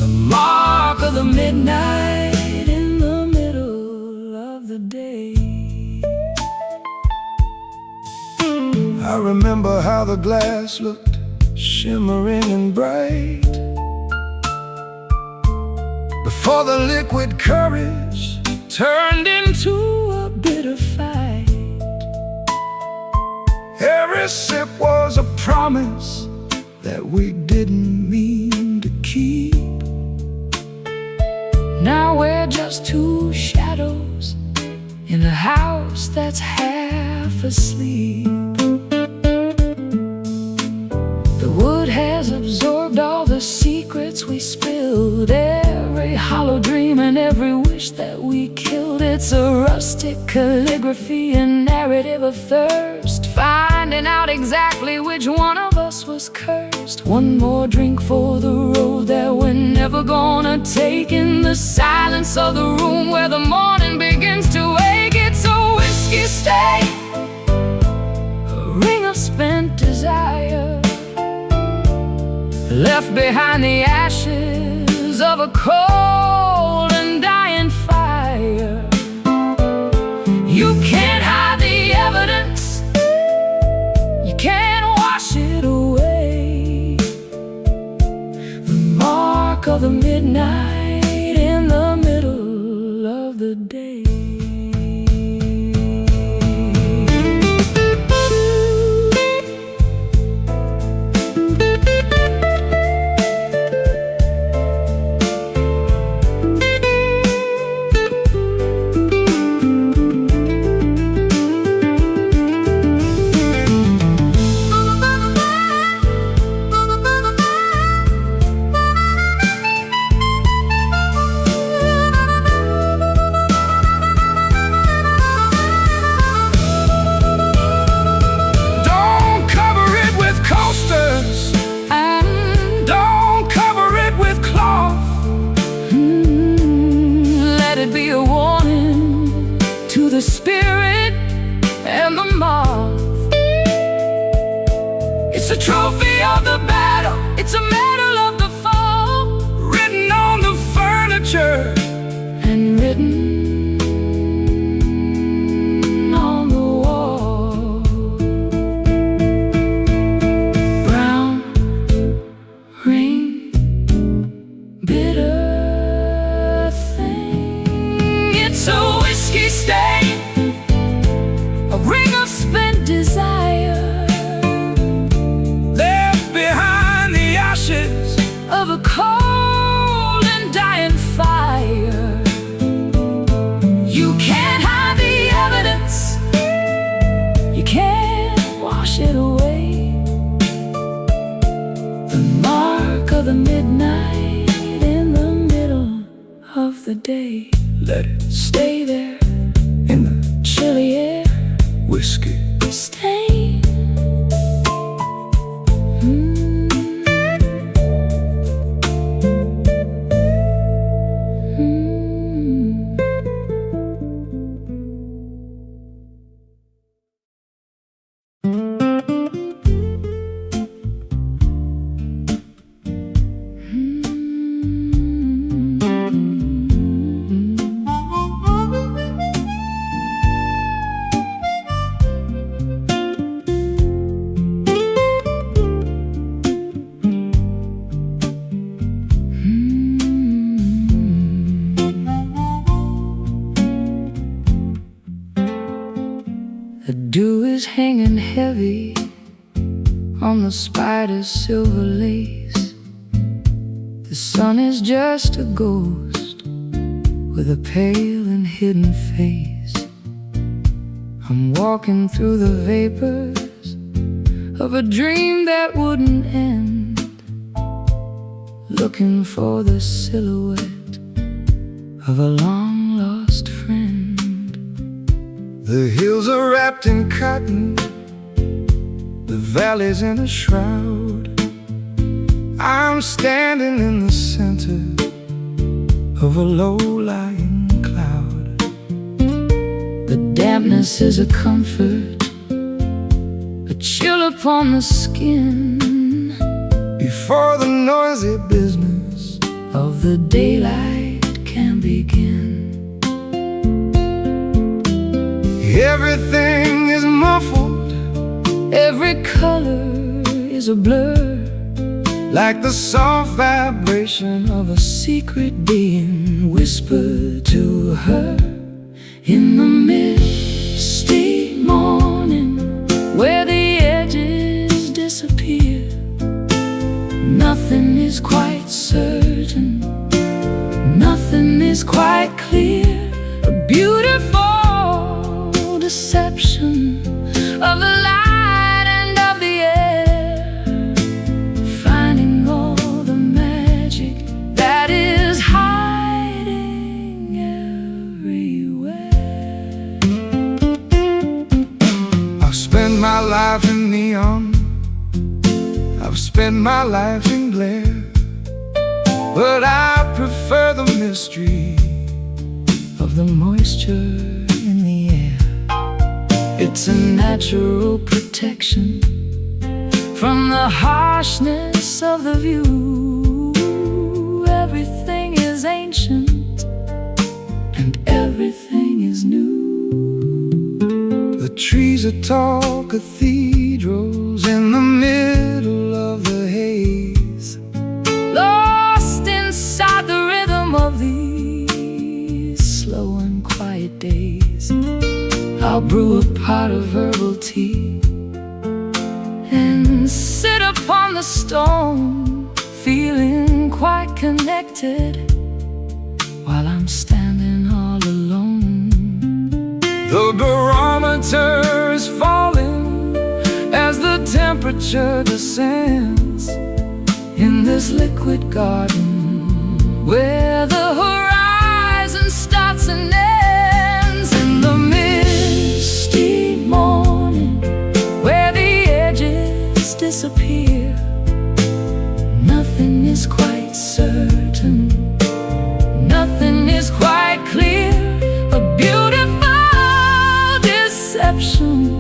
A: The mark of the midnight in the middle of the day. I remember how the glass looked shimmering and bright before the liquid courage turned into a bitter fight. Every sip was a promise that we didn't mean to keep. Now we're just two shadows in a house that's half asleep. The wood has absorbed all the secrets we spilled, every hollow dream and every wish that we killed. It's a rustic calligraphy, a narrative of thirst, finding out exactly which one of us was cursed. One more drink for the road that we're never gonna take, in the silence of the room where the morning begins to wake. It's a whiskey stain, a ring of spent desire, left behind the ashes of a cold and dying fire. You can't hide the evidence, you can't wash it away. The mark of the midnight in the middle of the day. Be a warning to the spirit and the moth. It's a trophy of the battle, it's a medal of the fall, written on the furniture and written on the wall. Brown rain, bitter, it's a whiskey stain, a ring of spent desire, left behind the ashes of a cold and dying fire. You can't hide the evidence, you can't wash it away. The mark of the midnight in the middle of the day. Let it stay there in the chilly air. Whiskey stain. The dew is hanging heavy on the spider's silver lace. The sun is just a ghost with a pale and hidden face. I'm walking through the vapors of a dream that wouldn't end, looking for the silhouette of a long-lost friend. The hills are wrapped in cotton, the valley's in a shroud. I'm standing in the center of a low-lying cloud. The dampness is a comfort, a chill upon the skin, before the noisy business of the daylight can begin. Everything is muffled, every color is a blur, like the soft vibration of a secret being whispered to her. In the misty morning, where the edges disappear, nothing is quite certain, nothing is quite clear. A beautiful deception of the light and of the air, finding all the magic that is hiding everywhere. I've spent my life in neon, I've spent my life in glare, but I prefer the mystery of the moisture in the air. It's a natural protection from the harshness of the view. Everything is ancient and everything is new. The trees are tall cathedrals in the middle of the haze, lost inside the rhythm of these slow and quiet days. I'll brew a pot of herbal tea and sit upon the stone, feeling quite connected while I'm standing all alone. The barometer is falling as the temperature descends in this liquid garden where the horizon starts and ends. In the misty morning, where the edges disappear, nothing is quite certain, nothing is quite clear. A beautiful deception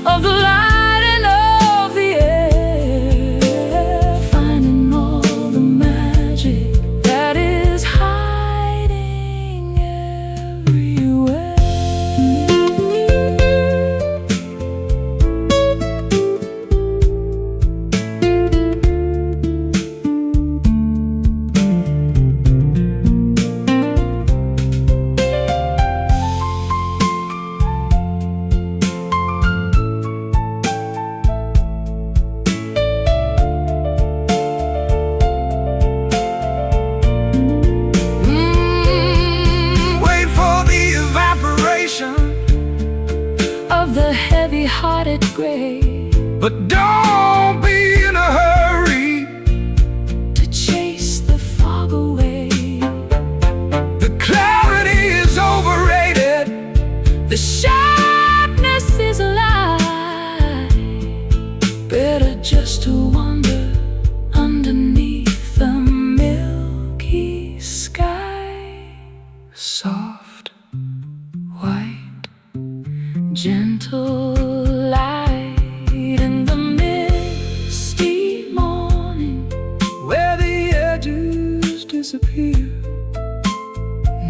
A: of the light and of the air, finding all the magic that is hiding everywhere. Wait for the evaporation of the heavy-hearted gray, but don't be in a hurry to chase the fog away. The clarity is overrated, the sharpness is a lie. Better just to wander underneath the milky sky. Soft, white, gentle light in the misty morning, where the edges disappear.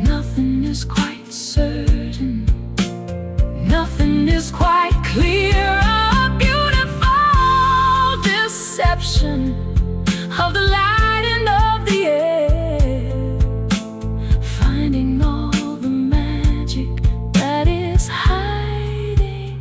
A: Nothing is quite certain, nothing is quite clear. A beautiful deception of the light and of the air, finding all the magic that is hiding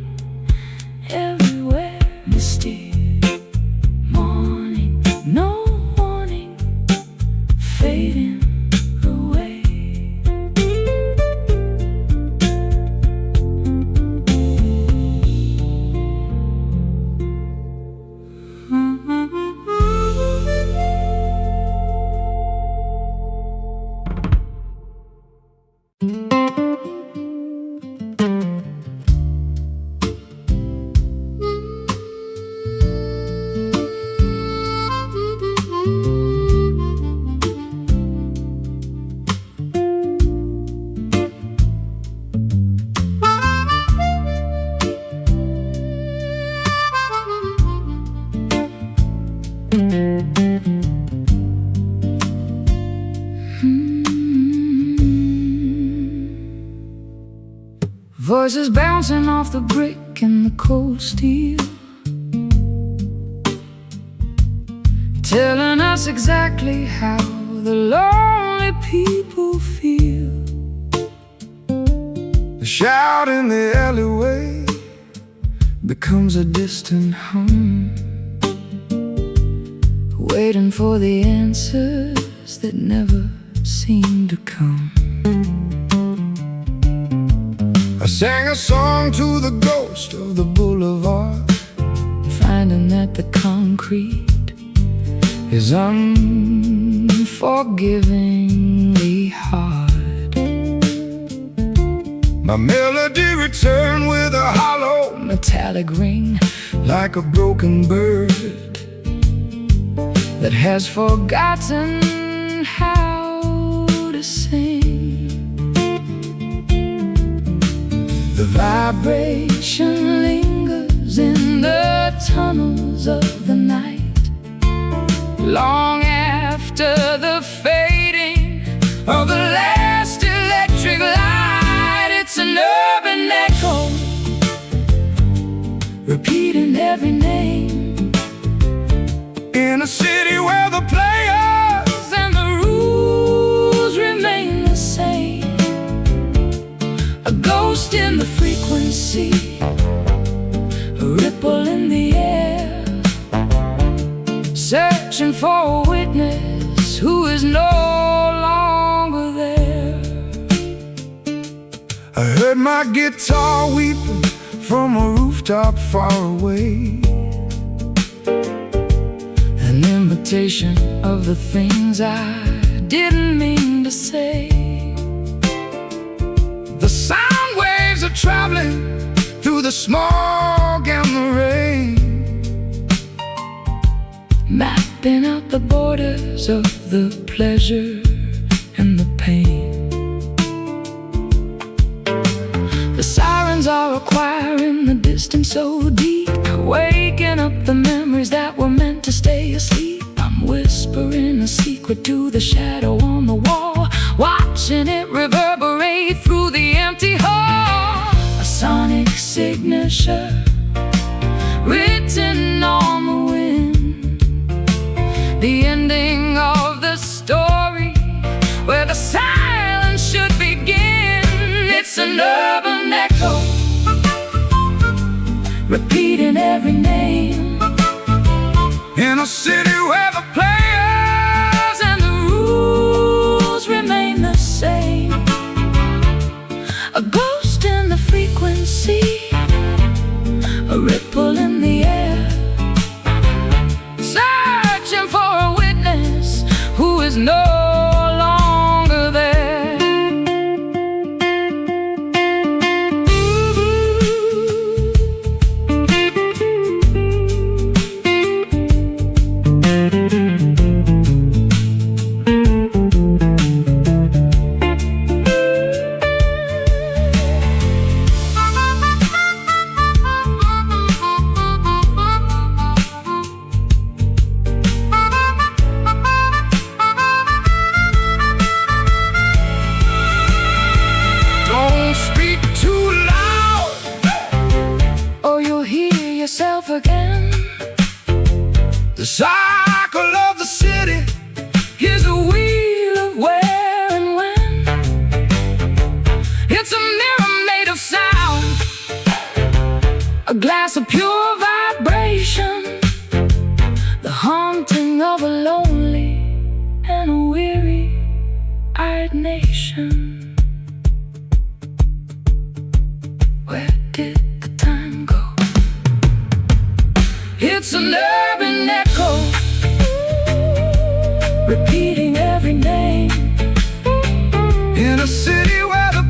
A: Voices bouncing off the brick and the cold steel, telling us exactly how the lonely people feel. The shout in the alleyway becomes a distant hum, waiting for the answers that never seem to come. I sang a song to the ghost of the boulevard, finding that the concrete is unforgivingly hard. My melody returned with a hollow metallic ring, like a broken bird that has forgotten how to sing. The vibration lingers in the tunnels of the night, long after the fading of the last electric light. It's an urban echo, repeating every name, in a city where the players and the rules remain the same. A ghost in the frequency, a ripple in the air, searching for a witness who is no longer there. I heard my guitar weeping from a rooftop far away, an invitation of the things I didn't mean to say. The sound waves are traveling through the smog and the rain, mapping out the borders of the pleasure and the pain. The sirens are a choir in the distance so deep, waking up the memories that were meant to stay asleep. I'm whispering a secret to the shadow on the wall, watching it reverberate through the empty hall. A sonic signature written on the wind, the ending of the story where the silence should begin. It's an urban echo, repeating every name, in a city where the players and the rules remain the same. A ghost in the frequency, a ripple in the air, searching for a witness who is no longer there. Yourself again. The cycle of the city is a wheel of where and when. It's a mirror made of sound, a glass of pure vibration, the haunting of a lonely and a weary-eyed nation. Where did the time go? It's an urban echo, repeating every name, in a city where the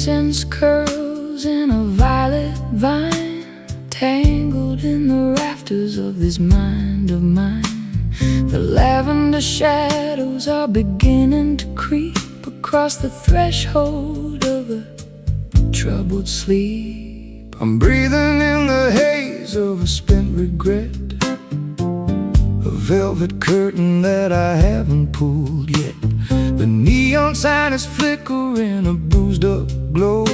A: incense curls in a violet vine, tangled in the rafters of this mind of mine. The lavender shadows are beginning to creep across the threshold of a troubled sleep. I'm breathing in the haze of a spent regret, a velvet curtain that I haven't pulled yet. The neon sign is flickering, a bruised up glow,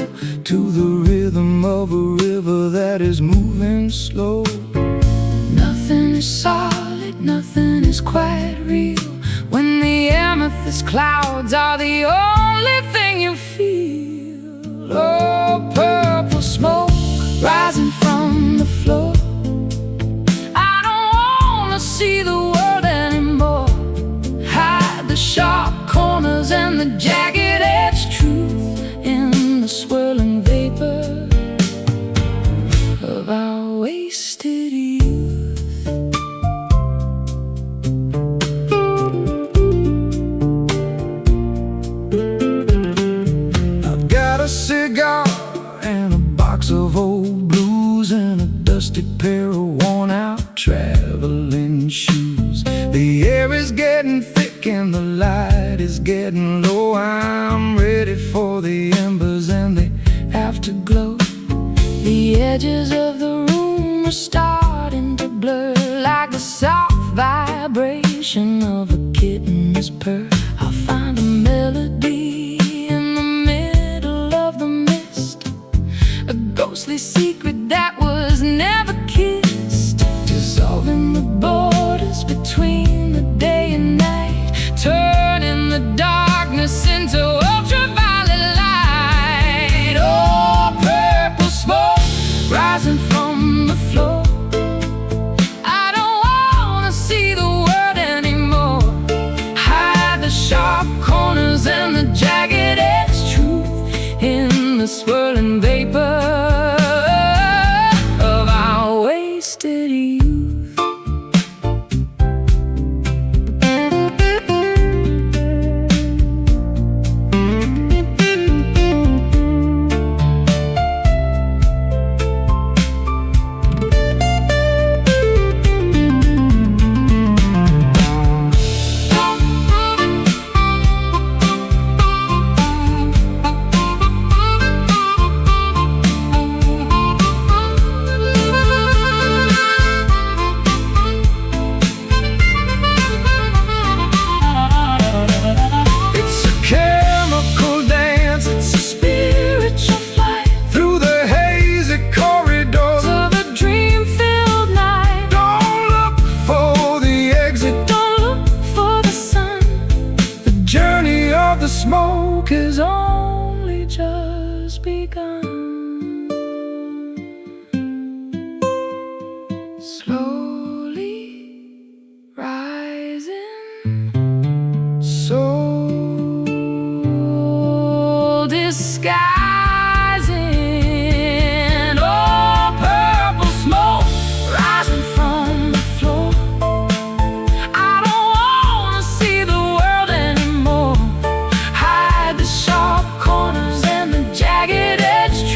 A: to the rhythm of a river that is moving slow. Nothing is solid, nothing is quite real, when the amethyst clouds are the only thing you feel. Oh, purple smoke rising from the floor. I don't wanna see the world anymore. Hide the sharp corners and the jagged-edged truth in the swirling vapor of our wasted youth. I've got a cigar and a box of old blues and a dusty pair of worn-out traveling shoes. The air is getting thick and the light is getting low. I'm ready for the embers and the afterglow. The edges of the room are starting to blur, like the soft vibration of a kitten's purr. I'll find a melody in the middle of the mist, a ghostly secret that was never kissed, dissolving the borders between the day and night, turning the darkness into ultraviolet light. Oh, purple smoke rising from the floor. I don't wanna see the world anymore. Hide the sharp corners and the jagged-edged truth in the swirling vapor of our wasted youth. The smoke has only just begun. Slowly rising, soul disguising. Oh, purple smoke rising from the floor. I don't wanna see the world anymore. Corners and the jagged-edged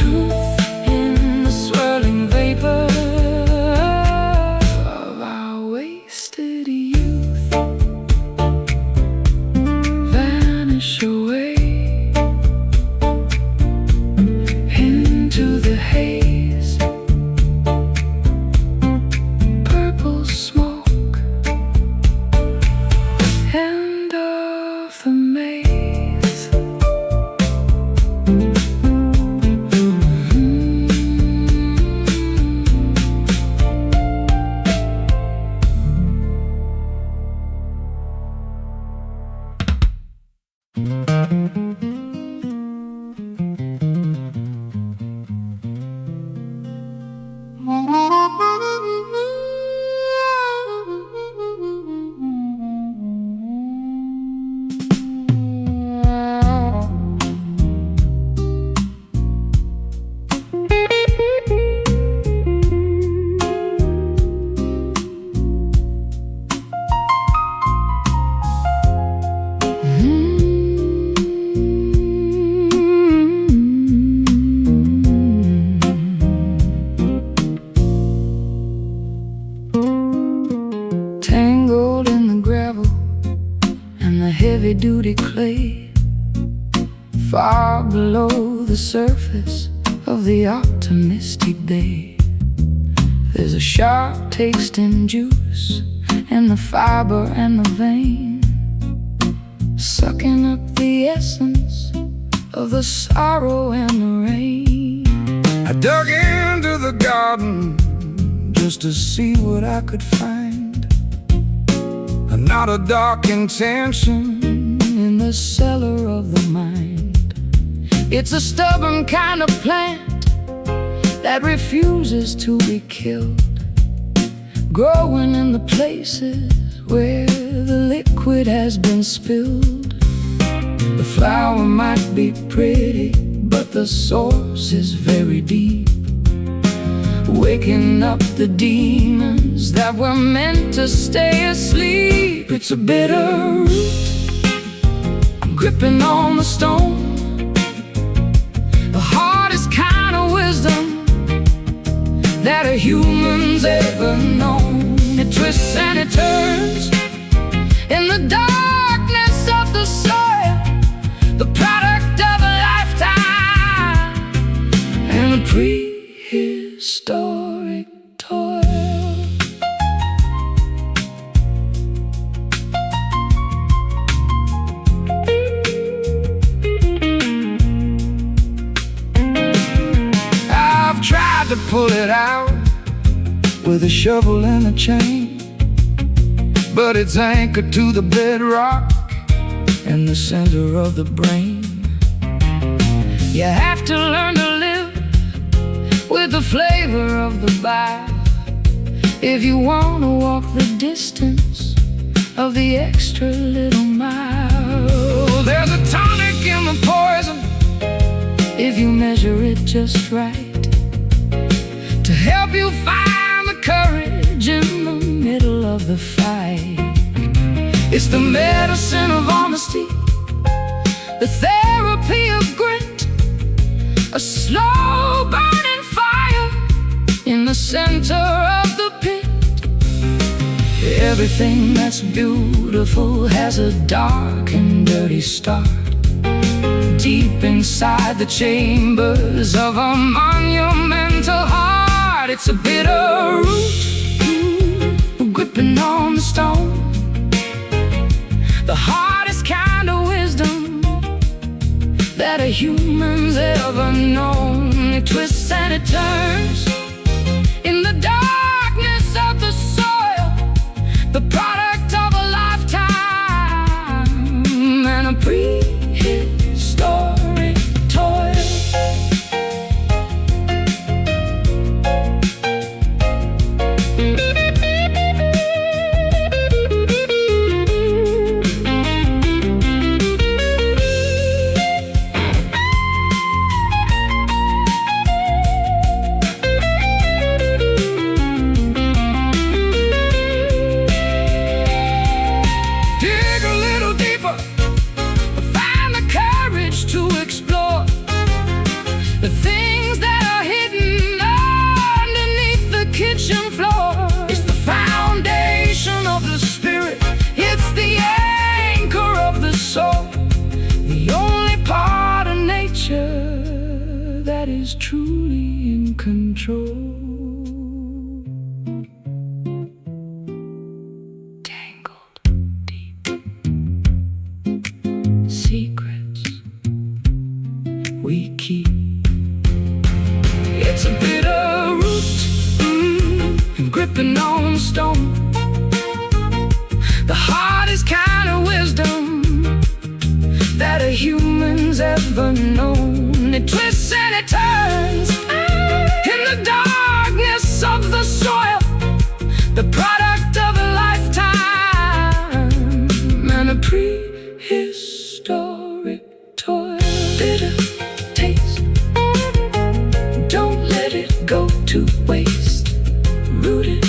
A: surface of the optimistic day. There's a sharp taste in juice and the fiber and the vein, sucking up the essence of the sorrow and the rain. I dug into the garden just to see what I could find, and not a dark intention in the cellar of the mind. It's a stubborn kind of plant that refuses to be killed, growing in the places where the liquid has been spilled. The flower might be pretty, but the source is very deep, waking up the demons that were meant to stay asleep. It's a bitter root, gripping on the stone, the hardest kind of wisdom that a human's ever known. It twists and it turns in the darkness of the soil, the product of a lifetime and a prehistoric toil. I've tried to pull it out with a shovel and a chain, but it's anchored to the bedrock in the center of the brain. You have to learn to live with the flavor of the bite if you want to walk the distance of the extra little mile. There's a tonic in the poison if you measure it just right, to help you find the courage in the middle of the fight. It's the medicine of honesty, the therapy of grit, a slow burning fire in the center of the pit. Everything that's beautiful has a dark and dirty start, deep inside the chambers of a monumental heart. It's a bitter root, gripping on the stone, the hardest kind of wisdom that a human's ever known. It twists and it turns in the darkness of the soil, the product of a lifetime and a prehistoric toil. The things that are hidden underneath the kitchen floor. It's the foundation of the spirit, it's the anchor of the soul, the only part of nature that is truly in control. Tangled deep secrets we keep. It's a bitter root, gripping on stone, the hardest kind of wisdom that a human's ever known. It twists and it turns in the darkness of the soil, the product of a lifetime and a prehistoric toil. Bitter taste, don't let it go to waste. Rooted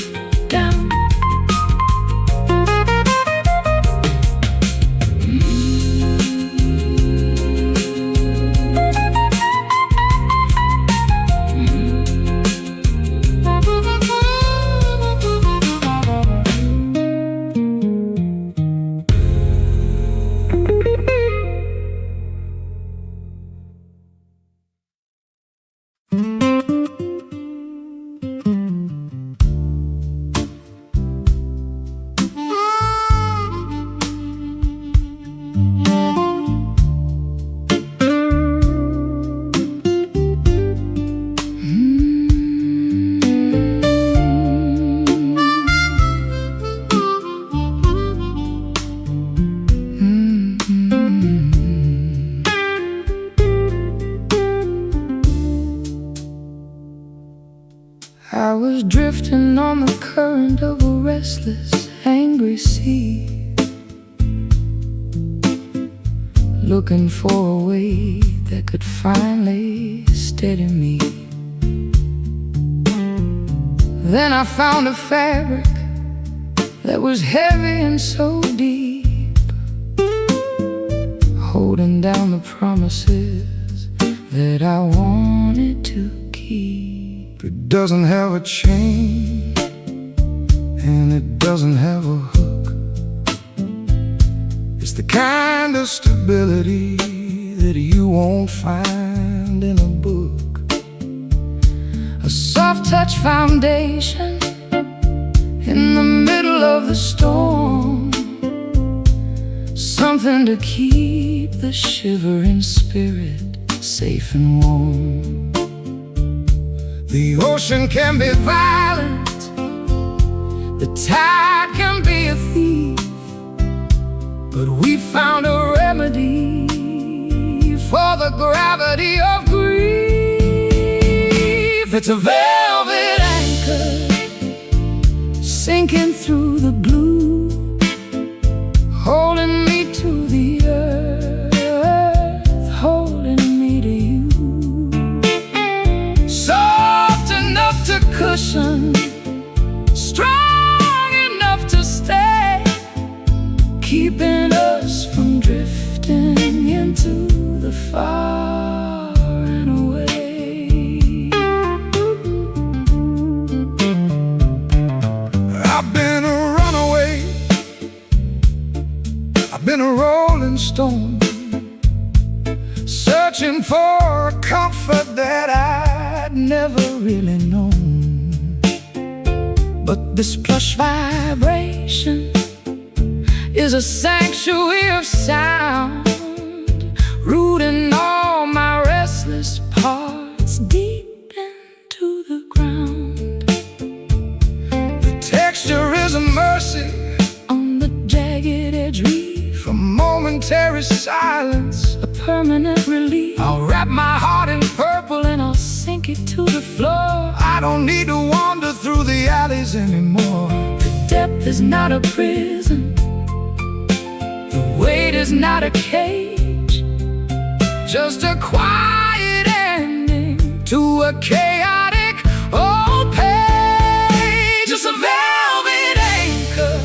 A: I was drifting on the current of a restless, angry sea, looking for a way that could finally steady me. Then I found a fabric that was heavy and so deep, holding down the promises that I wanted to keep. It doesn't have a chain, and it doesn't have a hook. It's the kind of stability that you won't find in a book. A soft-touch foundation in the middle of the storm, something to keep the shivering spirit safe and warm. The ocean can be violent, the tide can be a thief, but we found a remedy for the gravity of grief. It's a velvet anchor sinking through the blue, holding me to the earth, holding me to you. Soft enough to cushion, strong enough to stay, keeping us from drifting into the far and away. I've been a runaway, I've been a rolling stone, searching for a comfort that I'd never really known. But this plush vibration is a sanctuary of sound, rooting all my restless parts deep into the ground. The texture is a mercy on the jagged edge reef, from momentary silence, a permanent relief. I'll wrap my heart in purple and I'll sink it to the floor. I don't need to wander through the alleys anymore. The depth is not a prison, the weight is not a cage, just a quiet ending to a chaotic old page. Just a velvet anchor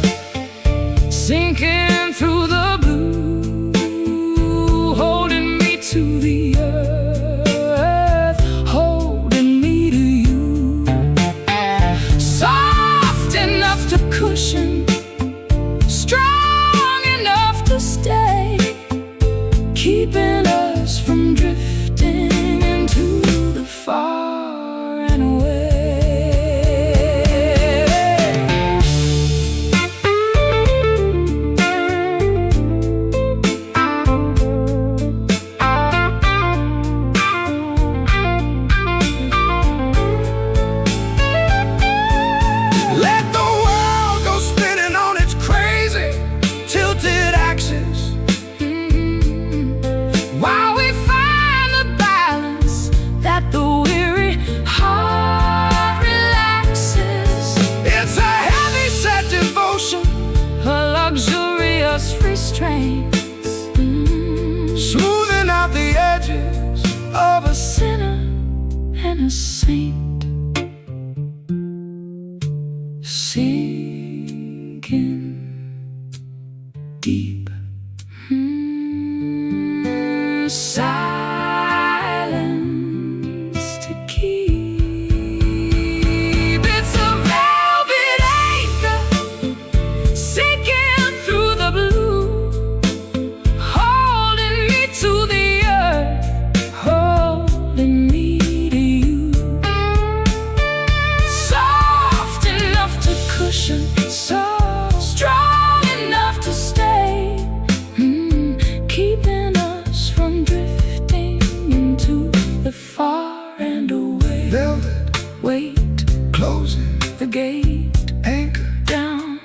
A: sinking through the blue, holding me to the earth, holding me to you. Soft enough to cushion, strong enough to stay, keeping us from drifting into the far and away. Let the world go spinning on its crazy, tilted axis, while we find the balance that the weary heart relaxes. It's a heavy set devotion, a luxurious restraint, smoothing out the edges of a sinner and a saint, sinking deep. Silence to keep. It's a velvet anchor sinking through the blue, holding me to the earth, holding me to you. Soft enough to cushion, so strong enough to stay, keeping us from drifting into the far and away. Velvet, wait, closing the gate, anchor down.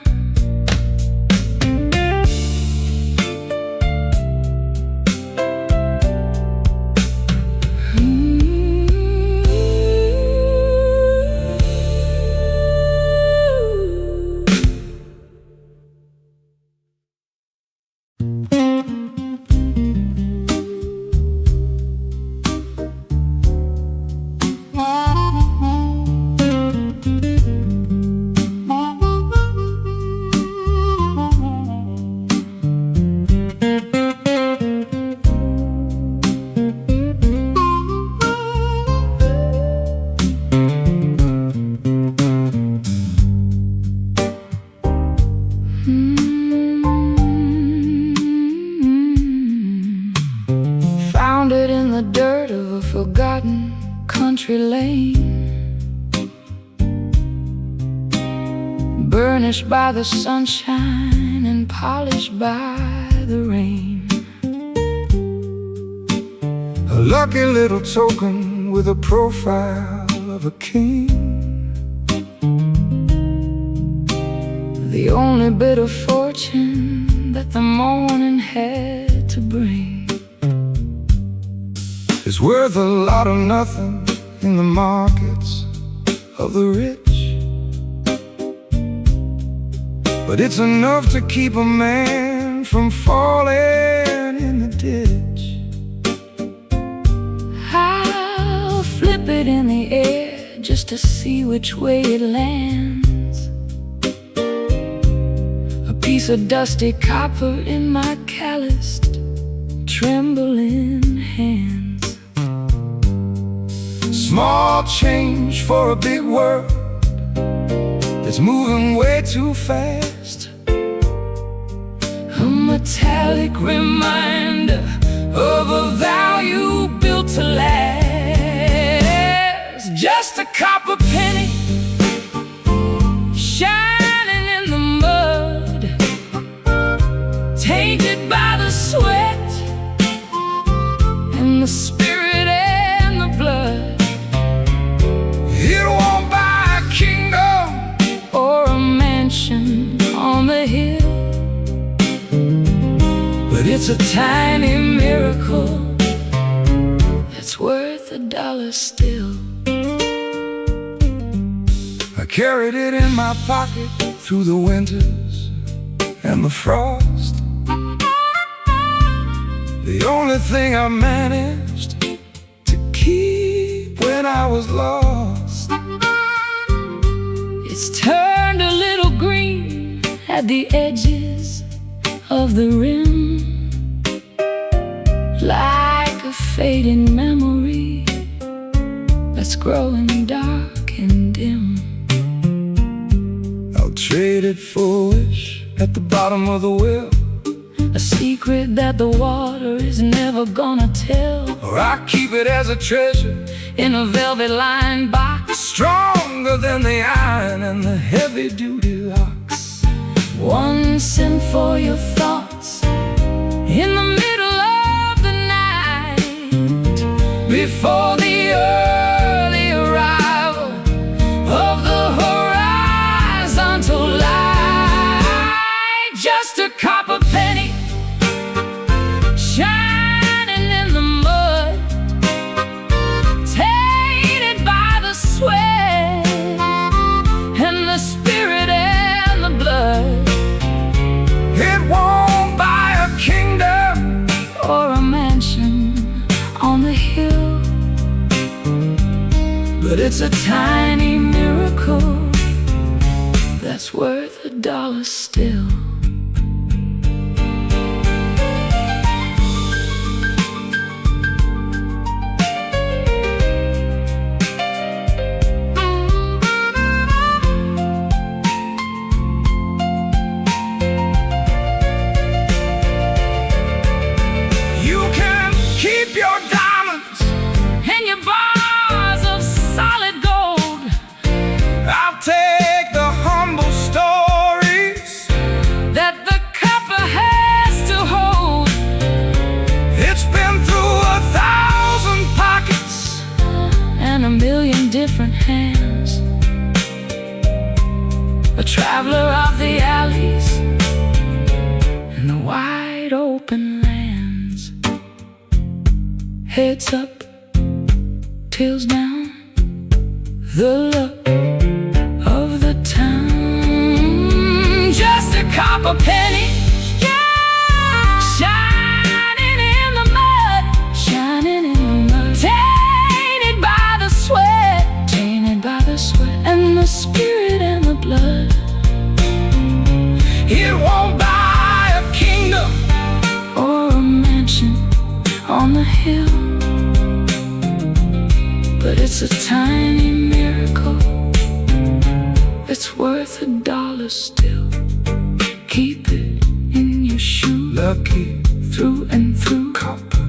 B: country lane, burnished by the sunshine and polished by the rain.
A: A lucky little token with a profile of a king, the only bit of fortune that the morning had to bring is worth a lot of nothing in the markets of the rich, but it's enough to keep a man from falling in the ditch.
B: I'll flip it in the air just to see which way it lands, a piece of dusty copper in my calloused, trembling hands.
A: Small change for a big world that's moving way too fast,
B: a metallic reminder of a value built to last.
A: Just a copper penny
B: shining in the mud, tainted by the sweat and the spirit and the blood.
A: It won't buy a kingdom
B: or a mansion on the hill,
A: but
B: it's a tiny miracle that's worth $1 still.
A: I carried it in my pocket through the winters and the frost, the only thing I managed to keep when I was lost.
B: It's turned a little green at the edges of the rim, like a fading memory that's growing dark and dim.
A: I'll trade it for a wish at the bottom of the well,
B: a secret that the water is never gonna tell,
A: or I keep it as a treasure
B: in a velvet-lined box,
A: stronger than the iron and the heavy-duty locks.
B: 1 cent for your thoughts in the middle of the night, before the early arrival of the horizontal light. Just a copper penny shining in the mud, tainted by the sweat and the spirit and the blood.
A: It won't buy a kingdom
B: or a mansion on the hill, but it's a tiny miracle that's worth $1 still.
A: Keep your diamonds
B: and your bars of solid gold.
A: I'll take the humble stories
B: that the copper has to hold.
A: It's been through 1,000 pockets
B: and 1,000,000 different hands, a traveler of the alleys and the wide open lands. Heads up, tails down, the luck of the town. Just a copper penny shining in the mud, shining in the mud, tainted by the sweat, tainted by the sweat and the spirit and the blood.
A: It won't buy a kingdom
B: or a mansion on the hill, but it's a tiny miracle that's worth $1 still. Keep it in your shoe,
A: lucky
B: through and through,
A: copper